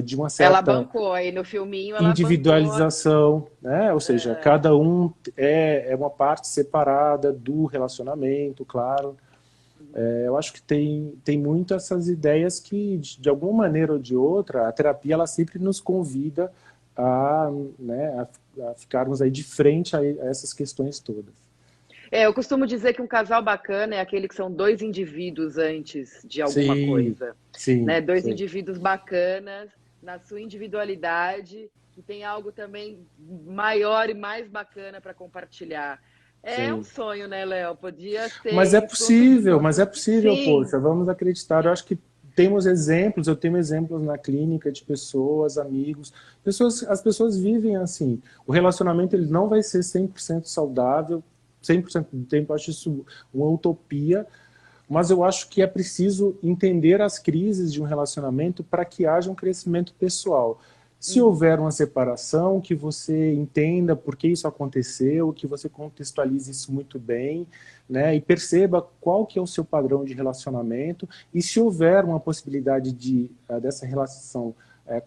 Speaker 3: de uma certa...
Speaker 2: Ela bancou aí no filminho, ela
Speaker 3: individualização, né? Ou seja, cada um é uma parte separada do relacionamento, claro. Eu acho que tem muito essas ideias que, de alguma maneira ou de outra, a terapia ela sempre nos convida a ficarmos aí de frente a essas questões todas.
Speaker 2: Eu costumo dizer que um casal bacana é aquele que são dois indivíduos antes de alguma coisa.
Speaker 3: Sim,
Speaker 2: Né? Dois
Speaker 3: sim.
Speaker 2: indivíduos bacanas na sua individualidade, que tem algo também maior e mais bacana para compartilhar. É
Speaker 3: Sim.
Speaker 2: um sonho, né, Léo? Podia ser.
Speaker 3: Mas é possível,
Speaker 2: Sim.
Speaker 3: poxa, vamos acreditar. Eu acho que temos exemplos, eu tenho exemplos na clínica de pessoas, amigos, as pessoas vivem assim. O relacionamento ele não vai ser 100% saudável, 100% do tempo, eu acho isso uma utopia, mas eu acho que é preciso entender as crises de um relacionamento para que haja um crescimento pessoal. Se houver uma separação, que você entenda por que isso aconteceu, que você contextualize isso muito bem, né, e perceba qual que é o seu padrão de relacionamento, e se houver uma possibilidade dessa relação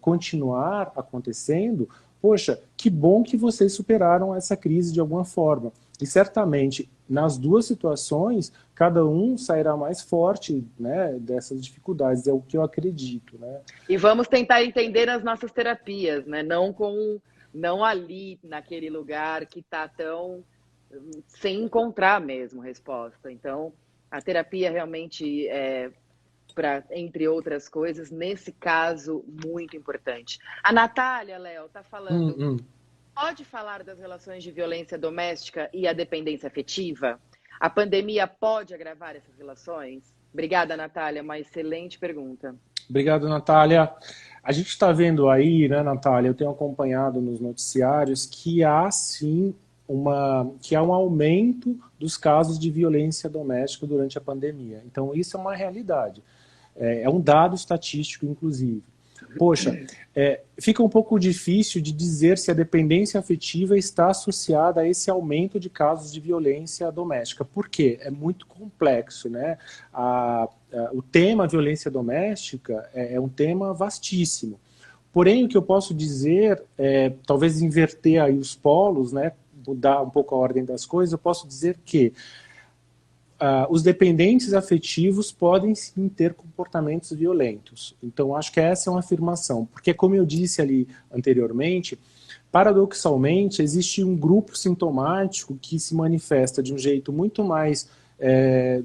Speaker 3: continuar acontecendo, poxa, que bom que vocês superaram essa crise de alguma forma. E certamente, nas duas situações, cada um sairá mais forte, né, dessas dificuldades, é o que eu acredito, né?
Speaker 2: E vamos tentar entender as nossas terapias, né? Não ali, naquele lugar que está tão sem encontrar mesmo resposta. Então, a terapia realmente é, entre outras coisas, nesse caso, muito importante. A Natália, Léo, está falando, pode falar das relações de violência doméstica e a dependência afetiva? A pandemia pode agravar essas relações? Obrigada, Natália, uma excelente pergunta.
Speaker 3: Obrigado, Natália. A gente está vendo aí, né, Natália, eu tenho acompanhado nos noticiários que há sim que há um aumento dos casos de violência doméstica durante a pandemia. Então, isso é uma realidade. É um dado estatístico, inclusive. Poxa, fica um pouco difícil de dizer se a dependência afetiva está associada a esse aumento de casos de violência doméstica. Por quê? É muito complexo, né? O tema violência doméstica é um tema vastíssimo. Porém, o que eu posso dizer, talvez inverter aí os polos, né? Mudar um pouco a ordem das coisas, eu posso dizer que os dependentes afetivos podem sim ter comportamentos violentos. Então, acho que essa é uma afirmação, porque como eu disse ali anteriormente, paradoxalmente, existe um grupo sintomático que se manifesta de um jeito muito mais,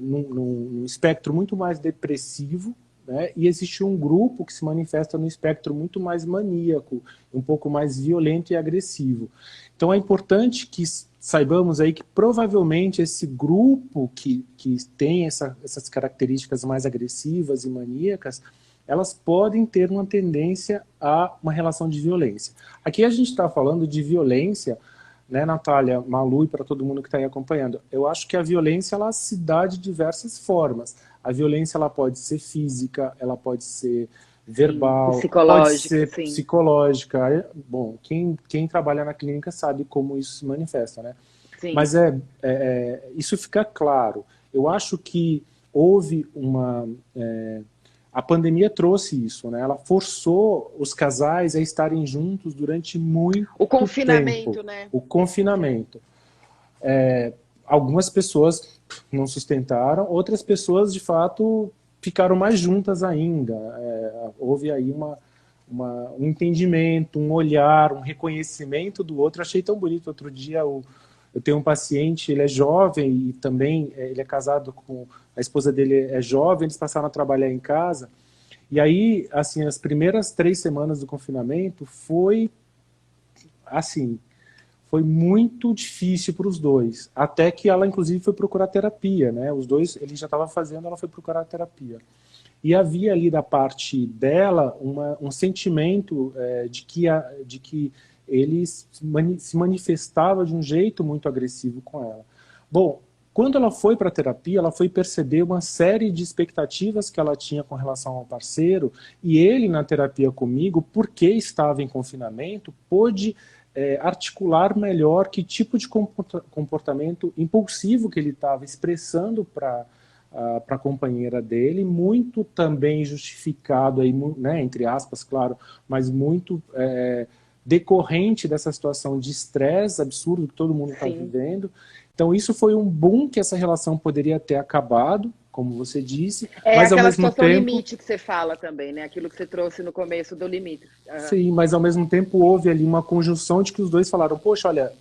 Speaker 3: num espectro muito mais depressivo, né? E existe um grupo que se manifesta no espectro muito mais maníaco, um pouco mais violento e agressivo. Então é importante que saibamos aí que provavelmente esse grupo que tem essas características mais agressivas e maníacas, elas podem ter uma tendência a uma relação de violência. Aqui a gente está falando de violência, né, Natália, Malu e para todo mundo que está aí acompanhando. Eu acho que a violência ela se dá de diversas formas. A violência ela pode ser física, ela pode ser verbal, pode ser psicológica. Bom, quem trabalha na clínica sabe como isso se manifesta, né?
Speaker 2: Sim.
Speaker 3: Mas isso fica claro. Eu acho que houve a pandemia trouxe isso, né? Ela forçou os casais a estarem juntos durante muito tempo.
Speaker 2: O confinamento, né?
Speaker 3: O confinamento. Algumas pessoas não sustentaram, outras pessoas, de fato, ficaram mais juntas ainda. Houve aí um entendimento, um olhar, um reconhecimento do outro. Achei tão bonito. Outro dia eu tenho um paciente, ele é jovem e também ele é casado com... A esposa dele é jovem, eles passaram a trabalhar em casa. E aí, assim, as primeiras 3 semanas do confinamento foi muito difícil para os dois. Até que ela, inclusive, foi procurar terapia, né? Os dois, ele já estava fazendo, ela foi procurar terapia. E havia ali da parte dela um sentimento de que ele se manifestava de um jeito muito agressivo com ela. Bom, quando ela foi para a terapia, ela foi perceber uma série de expectativas que ela tinha com relação ao parceiro, e ele, na terapia comigo, porque estava em confinamento, pôde articular melhor que tipo de comportamento impulsivo que ele estava expressando para a companheira dele, muito também justificado, aí, né, entre aspas, claro, mas muito decorrente dessa situação de estresse absurdo que todo mundo está vivendo. Então isso foi um boom que essa relação poderia ter acabado, como você disse, mas ao mesmo tempo...
Speaker 2: limite que você fala também, né? Aquilo que você trouxe no começo do limite.
Speaker 3: Sim, mas ao mesmo tempo houve ali uma conjunção de que os dois falaram, poxa, olha,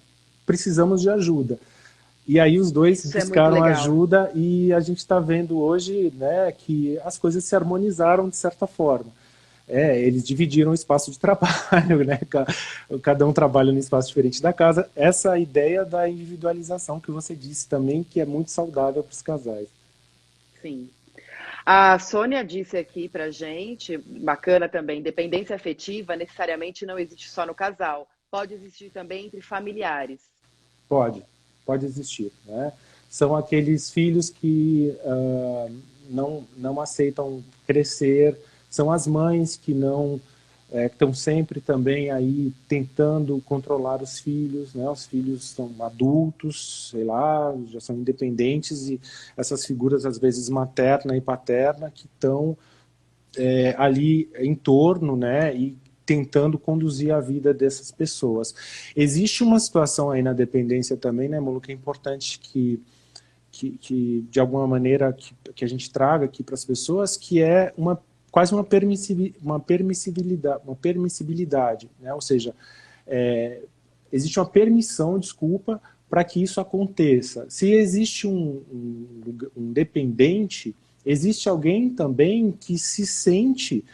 Speaker 3: precisamos de ajuda. E aí os dois buscaram ajuda e a gente está vendo hoje, né, que as coisas se harmonizaram de certa forma. Eles dividiram o espaço de trabalho, né? Cada um trabalha num espaço diferente da casa. Essa ideia da individualização que você disse também, que é muito saudável para os casais.
Speaker 2: Sim. A Sônia disse aqui pra gente, bacana também, dependência afetiva necessariamente não existe só no casal, pode existir também entre familiares.
Speaker 3: Pode existir, né? São aqueles filhos que não aceitam crescer, são as mães que não estão sempre também aí tentando controlar os filhos, né? Os filhos são adultos, sei lá, já são independentes e essas figuras às vezes materna e paterna que estão ali em torno, né? E tentando conduzir a vida dessas pessoas. Existe uma situação aí na dependência também, né, Molu, que é importante que de alguma maneira que a gente traga aqui para as pessoas, que é quase uma permissibilidade, né? Ou seja, existe uma permissão, desculpa, para que isso aconteça. Se existe um dependente, existe alguém também que se sente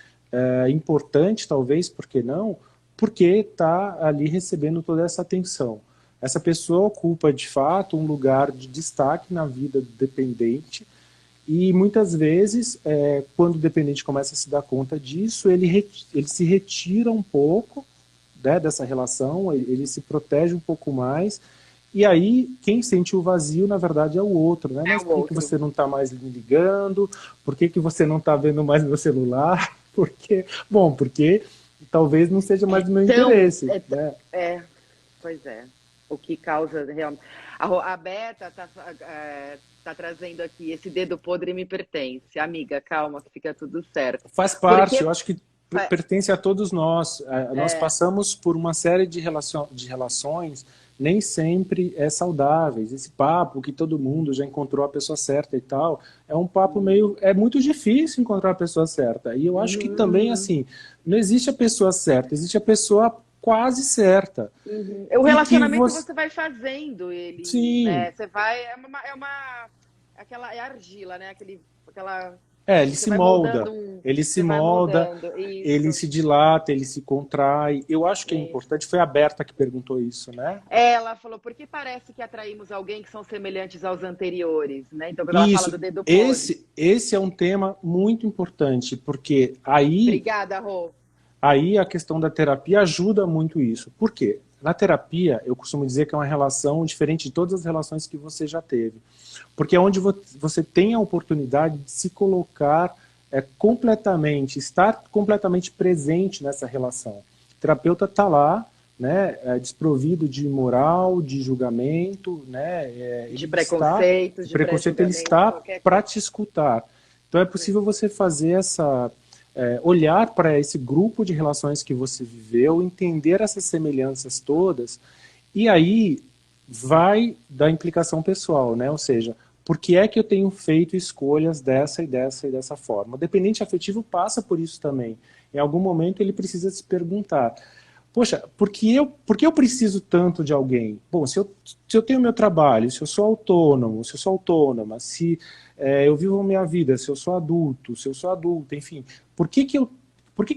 Speaker 3: importante, talvez, por que não? Porque está ali recebendo toda essa atenção. Essa pessoa ocupa, de fato, um lugar de destaque na vida do dependente e, muitas vezes, quando o dependente começa a se dar conta disso, ele se retira um pouco, né, dessa relação, ele se protege um pouco mais e aí quem sente o vazio, na verdade, é o outro, né? Mas por que você não está mais me ligando? Por que você não está vendo mais meu celular? Porque talvez não seja mais do meu interesse. Né?
Speaker 2: Pois é. O que causa realmente. A Beta tá trazendo aqui, esse dedo podre me pertence. Amiga, calma, que fica tudo certo.
Speaker 3: Faz parte, eu acho que pertence a todos nós. Nós passamos por uma série de relações nem sempre saudáveis. Esse papo que todo mundo já encontrou a pessoa certa e tal, é um papo é muito difícil encontrar a pessoa certa. E eu acho que também, assim, não existe a pessoa certa, existe a pessoa quase certa.
Speaker 2: O relacionamento você vai fazendo ele.
Speaker 3: Sim.
Speaker 2: Né? Você vai. É argila, né?
Speaker 3: Ele se molda, ele se dilata, ele se contrai. Eu acho que é importante, foi a Berta que perguntou isso, né?
Speaker 2: Ela falou, por que parece que atraímos alguém que são semelhantes aos anteriores, né? Então, quando ela fala do dedo podre.
Speaker 3: Esse é um tema muito importante, porque aí...
Speaker 2: Obrigada, Rô.
Speaker 3: Aí a questão da terapia ajuda muito isso. Por quê? Na terapia, eu costumo dizer que é uma relação diferente de todas as relações que você já teve. Porque é onde você tem a oportunidade de se colocar completamente, estar completamente presente nessa relação. O terapeuta está lá, né, desprovido de moral, de julgamento, né,
Speaker 2: de preconceitos,
Speaker 3: ele está para te escutar. Então é possível você fazer olhar para esse grupo de relações que você viveu, entender essas semelhanças todas, e aí vai da implicação pessoal, né? Ou seja, por que é que eu tenho feito escolhas dessa e dessa e dessa forma? O dependente afetivo passa por isso também. Em algum momento ele precisa se perguntar, poxa, por que eu preciso tanto de alguém? Bom, se eu tenho meu trabalho, se eu sou autônomo, se eu sou autônoma, se eu vivo a minha vida, se eu sou adulto, enfim, por que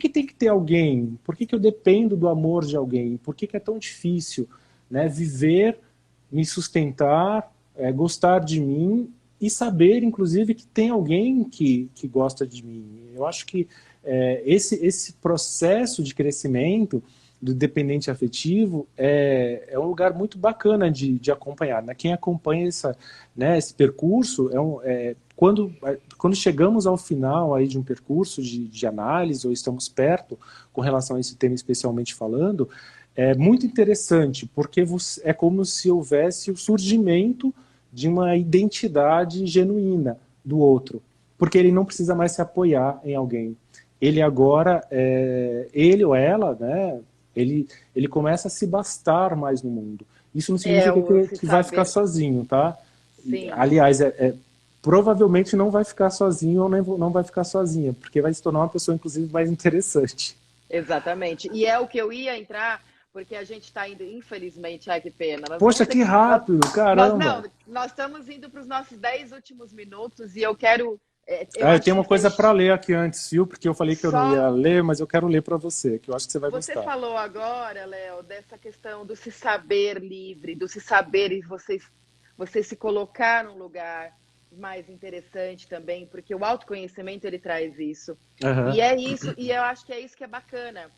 Speaker 3: tem que ter alguém? Por que eu dependo do amor de alguém? Por que é tão difícil, né, viver, me sustentar, gostar de mim e saber, inclusive, que tem alguém que gosta de mim? Eu acho que esse processo de crescimento do dependente afetivo é um lugar muito bacana de acompanhar. Né? Quem acompanha esse percurso, quando chegamos ao final aí de um percurso de análise, ou estamos perto com relação a esse tema especialmente falando, é muito interessante, porque é como se houvesse o surgimento de uma identidade genuína do outro, porque ele não precisa mais se apoiar em alguém. Ele agora, ele ou ela, né, ele começa a se bastar mais no mundo. Isso não significa que vai ficar sozinho, tá?
Speaker 2: Sim.
Speaker 3: Aliás, provavelmente não vai ficar sozinho ou não vai ficar sozinha, porque vai se tornar uma pessoa, inclusive, mais interessante.
Speaker 2: Exatamente. E é o que eu ia entrar, porque a gente está indo, infelizmente, ai que pena.
Speaker 3: Poxa, que rápido, caramba!
Speaker 2: Nós estamos indo para os nossos 10 últimos minutos e eu quero
Speaker 3: Eu tenho uma coisa para ler aqui antes, viu? Porque eu falei que eu não ia ler, mas eu quero ler para você, que eu acho que você vai gostar.
Speaker 2: Você falou agora, Léo, dessa questão do se saber livre, do se saber e você se colocar num lugar mais interessante também, porque o autoconhecimento ele traz isso.
Speaker 3: Uhum.
Speaker 2: E é isso, e eu acho que é isso que é bacana.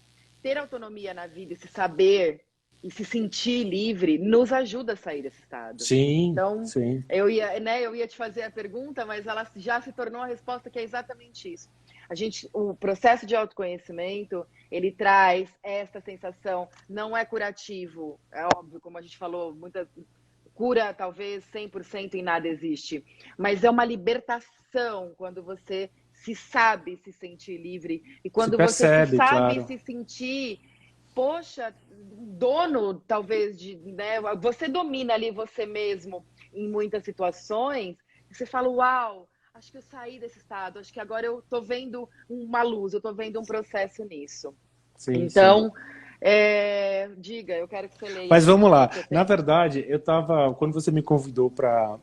Speaker 2: Ter autonomia na vida e se saber e se sentir livre nos ajuda a sair desse estado.
Speaker 3: Sim,
Speaker 2: então,
Speaker 3: sim.
Speaker 2: Eu ia te fazer a pergunta, mas ela já se tornou a resposta, que é exatamente isso. O processo de autoconhecimento, ele traz essa sensação, não é curativo, é óbvio, como a gente falou, muita cura talvez 100% em nada existe, mas é uma libertação quando você se sabe se sentir livre e quando você se sabe se sentir, poxa, dono talvez né, você domina ali você mesmo em muitas situações, e você fala, uau, acho que eu saí desse estado, acho que agora eu tô vendo uma luz, eu tô vendo um processo nisso. Sim, então, sim. Diga, eu quero que você leia.
Speaker 3: Mas vamos lá. Na verdade, quando você me convidou para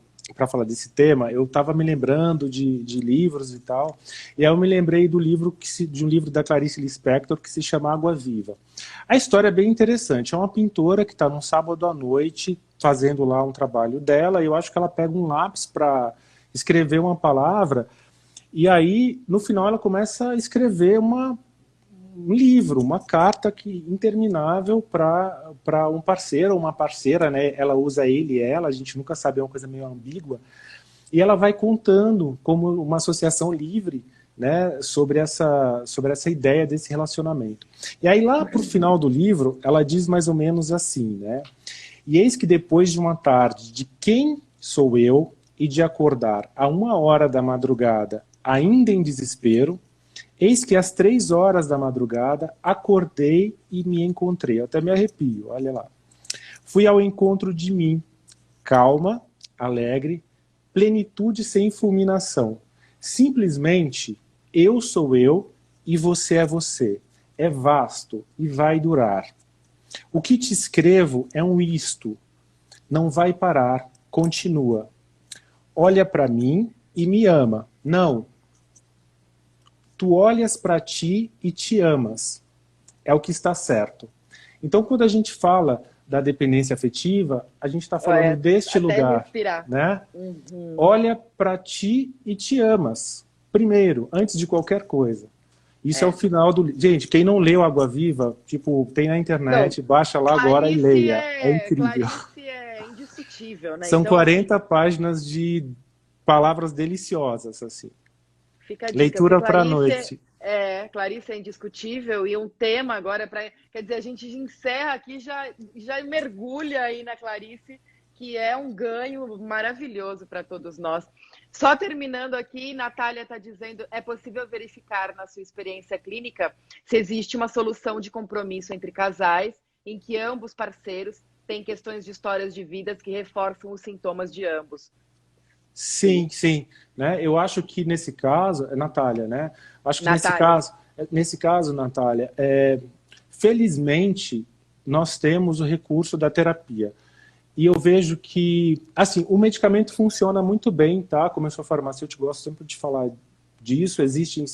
Speaker 3: falar desse tema, eu estava me lembrando de livros e tal, e aí eu me lembrei de um livro da Clarice Lispector que se chama Água Viva. A história é bem interessante. É uma pintora que está num sábado à noite fazendo lá um trabalho dela, e eu acho que ela pega um lápis para escrever uma palavra, e aí, no final, ela começa a escrever um livro, uma carta interminável para um parceiro ou uma parceira, né? Ela usa ele e ela, a gente nunca sabe, é uma coisa meio ambígua, e ela vai contando como uma associação livre, né, sobre essa ideia desse relacionamento. E aí lá pro final do livro, ela diz mais ou menos assim, né? E eis que depois de uma tarde de quem sou eu e de acordar a 1h da madrugada, ainda em desespero, eis que às 3h da madrugada acordei e me encontrei. Eu até me arrepio, olha lá. Fui ao encontro de mim, calma, alegre, plenitude sem fulminação. Simplesmente, eu sou eu e você é você. É vasto e vai durar. O que te escrevo é um isto. Não vai parar, continua. Olha para mim e me ama. Não. Tu olhas para ti e te amas. É o que está certo. Então, quando a gente fala da dependência afetiva, a gente está falando deste lugar. Né? Uhum. Olha para ti e te amas. Primeiro, antes de qualquer coisa. Isso é o final do... Gente, quem não leu Água Viva, tipo, tem na internet, baixa lá agora e leia. É incrível.
Speaker 2: Clarice é indiscutível, né?
Speaker 3: São então, 40 assim, páginas de palavras deliciosas, assim.
Speaker 2: Fica a dica,
Speaker 3: leitura para a noite.
Speaker 2: Clarice é indiscutível, e um tema agora, quer dizer, a gente encerra aqui, já mergulha aí na Clarice, que é um ganho maravilhoso para todos nós. Só terminando aqui, Natália está dizendo, é possível verificar na sua experiência clínica se existe uma solução de compromisso entre casais em que ambos parceiros têm questões de histórias de vidas que reforçam os sintomas de ambos.
Speaker 3: Sim, sim. Né? Eu acho que nesse caso, Natália, né? Acho que nesse caso, Natália, felizmente nós temos o recurso da terapia. E eu vejo que, assim, o medicamento funciona muito bem, tá? Como eu sou farmacêutico, gosto sempre de falar disso. Existem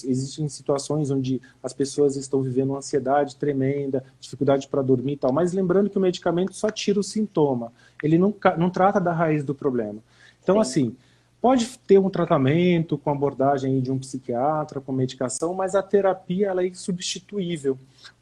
Speaker 3: situações onde as pessoas estão vivendo uma ansiedade tremenda, dificuldade para dormir e tal. Mas lembrando que o medicamento só tira o sintoma. Ele não trata da raiz do problema. Então, assim, pode ter um tratamento com abordagem de um psiquiatra, com medicação, mas a terapia ela é insubstituível.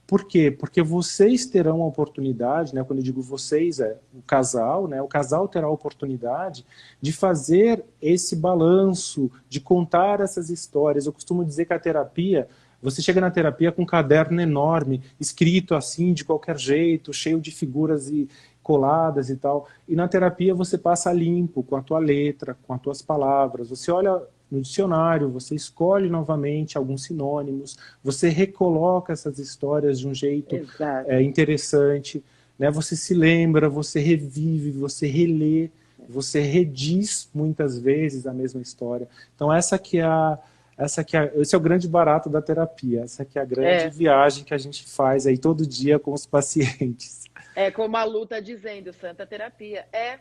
Speaker 3: Por quê? Porque vocês terão a oportunidade, né, quando eu digo vocês, o casal, né, o casal terá a oportunidade de fazer esse balanço, de contar essas histórias. Eu costumo dizer que a terapia, você chega na terapia com um caderno enorme, escrito assim, de qualquer jeito, cheio de figuras e coladas e tal, e na terapia você passa limpo com a tua letra, com as tuas palavras, você olha no dicionário, você escolhe novamente alguns sinônimos, você recoloca essas histórias de um jeito interessante, né? Você se lembra, você revive, você relê, você rediz muitas vezes a mesma história. Então essa que é Esse é o grande barato da terapia, essa que é a grande
Speaker 2: É,
Speaker 3: viagem que a gente faz aí todo dia com os pacientes.
Speaker 2: é como a Lu tá dizendo, santa terapia.
Speaker 3: É,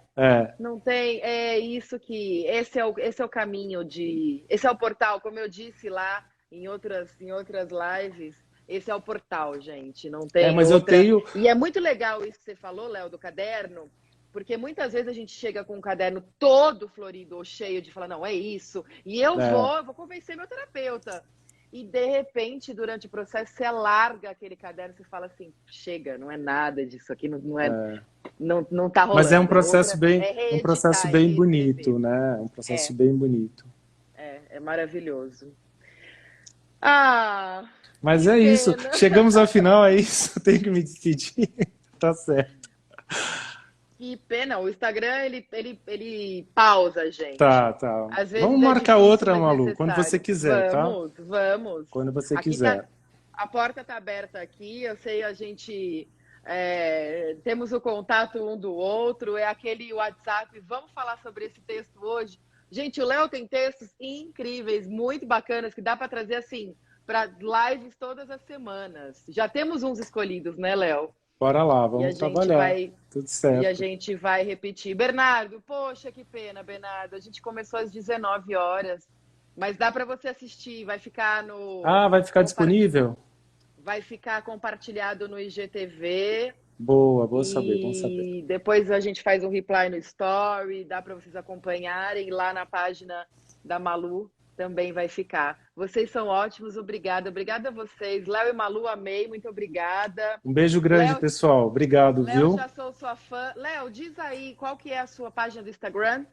Speaker 2: Não tem, é isso que, esse é o caminho esse é o portal, como eu disse lá em outras lives, esse é o portal, gente, não tem
Speaker 3: mas eu
Speaker 2: outra.
Speaker 3: tenho.
Speaker 2: E é muito legal isso que você falou, Léo, do caderno, porque muitas vezes a gente chega com um caderno todo florido ou cheio de falar, não, é isso, e eu
Speaker 3: É,
Speaker 2: vou convencer meu terapeuta. E de repente, durante o processo, você larga aquele caderno e fala assim, chega, não é nada disso aqui, não tá
Speaker 3: mas é
Speaker 2: rolando. Outra é
Speaker 3: um processo
Speaker 2: reeditar e
Speaker 3: bem
Speaker 2: reescrever.
Speaker 3: bonito, né? Um processo
Speaker 2: É,
Speaker 3: bem bonito.
Speaker 2: é maravilhoso. Ah,
Speaker 3: Mas
Speaker 2: que
Speaker 3: é isso.
Speaker 2: pena.
Speaker 3: Chegamos ao final, é isso. Tenho que me despedir. Tá certo.
Speaker 2: Que pena. O Instagram, ele pausa a gente.
Speaker 3: Tá, tá.
Speaker 2: Às
Speaker 3: Vamos
Speaker 2: vezes é
Speaker 3: marcar
Speaker 2: difícil,
Speaker 3: outra,
Speaker 2: mas
Speaker 3: Malu, quando você
Speaker 2: necessário.
Speaker 3: quiser, tá?
Speaker 2: Vamos, vamos.
Speaker 3: Quando você
Speaker 2: Aqui
Speaker 3: quiser.
Speaker 2: a porta tá aberta aqui. Eu sei, a gente temos o contato um do outro. É aquele WhatsApp. Vamos falar sobre esse texto hoje. Gente, o Léo tem textos incríveis, muito bacanas, que dá para trazer assim para lives todas as semanas. Já temos uns escolhidos, né, Léo?
Speaker 3: Bora lá,
Speaker 2: E a
Speaker 3: vamos
Speaker 2: gente
Speaker 3: trabalhar.
Speaker 2: vai
Speaker 3: Tudo
Speaker 2: e a
Speaker 3: certo.
Speaker 2: gente vai repetir. Bernardo, poxa, que pena, Bernardo. A gente começou às 19 horas, mas dá para você assistir. Vai ficar
Speaker 3: Ah, vai ficar disponível?
Speaker 2: vai ficar compartilhado no IGTV
Speaker 3: Boa, bom saber, bom saber.
Speaker 2: e depois a gente faz um reply no Story. Dá para vocês acompanharem lá na página da Malu. Também vai ficar. Vocês são ótimos, obrigada. Obrigada a vocês. Léo e Malu, amei, muito obrigada.
Speaker 3: Um beijo grande,
Speaker 2: Léo,
Speaker 3: pessoal. Obrigado,
Speaker 2: Léo,
Speaker 3: viu?
Speaker 2: já sou sua fã. Léo, diz aí qual que é a sua página do Instagram?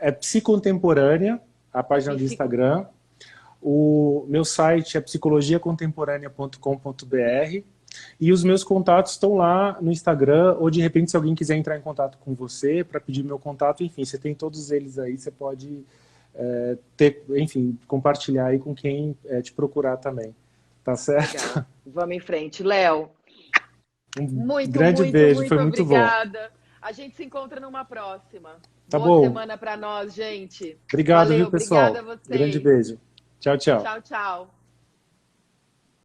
Speaker 3: É Psicontemporânea, a página do
Speaker 2: Psico...
Speaker 3: Instagram. O meu site é psicologiacontemporânea.com.br e os meus contatos estão lá no Instagram, ou de repente se alguém quiser entrar em contato com você para pedir meu contato, enfim, você tem todos eles aí, você pode enfim, compartilhar aí com quem te procurar também. Tá certo?
Speaker 2: Legal. Vamos em frente. Léo,
Speaker 3: Um
Speaker 2: muito,
Speaker 3: grande
Speaker 2: muito,
Speaker 3: beijo,
Speaker 2: muito
Speaker 3: foi muito bom.
Speaker 2: obrigada. A gente se encontra numa próxima.
Speaker 3: Tá
Speaker 2: Boa
Speaker 3: bom.
Speaker 2: semana para nós, gente.
Speaker 3: Obrigado,
Speaker 2: Valeu,
Speaker 3: viu,
Speaker 2: obrigada
Speaker 3: pessoal?
Speaker 2: a
Speaker 3: Grande
Speaker 2: vocês.
Speaker 3: beijo. Tchau, tchau.
Speaker 2: Tchau, tchau.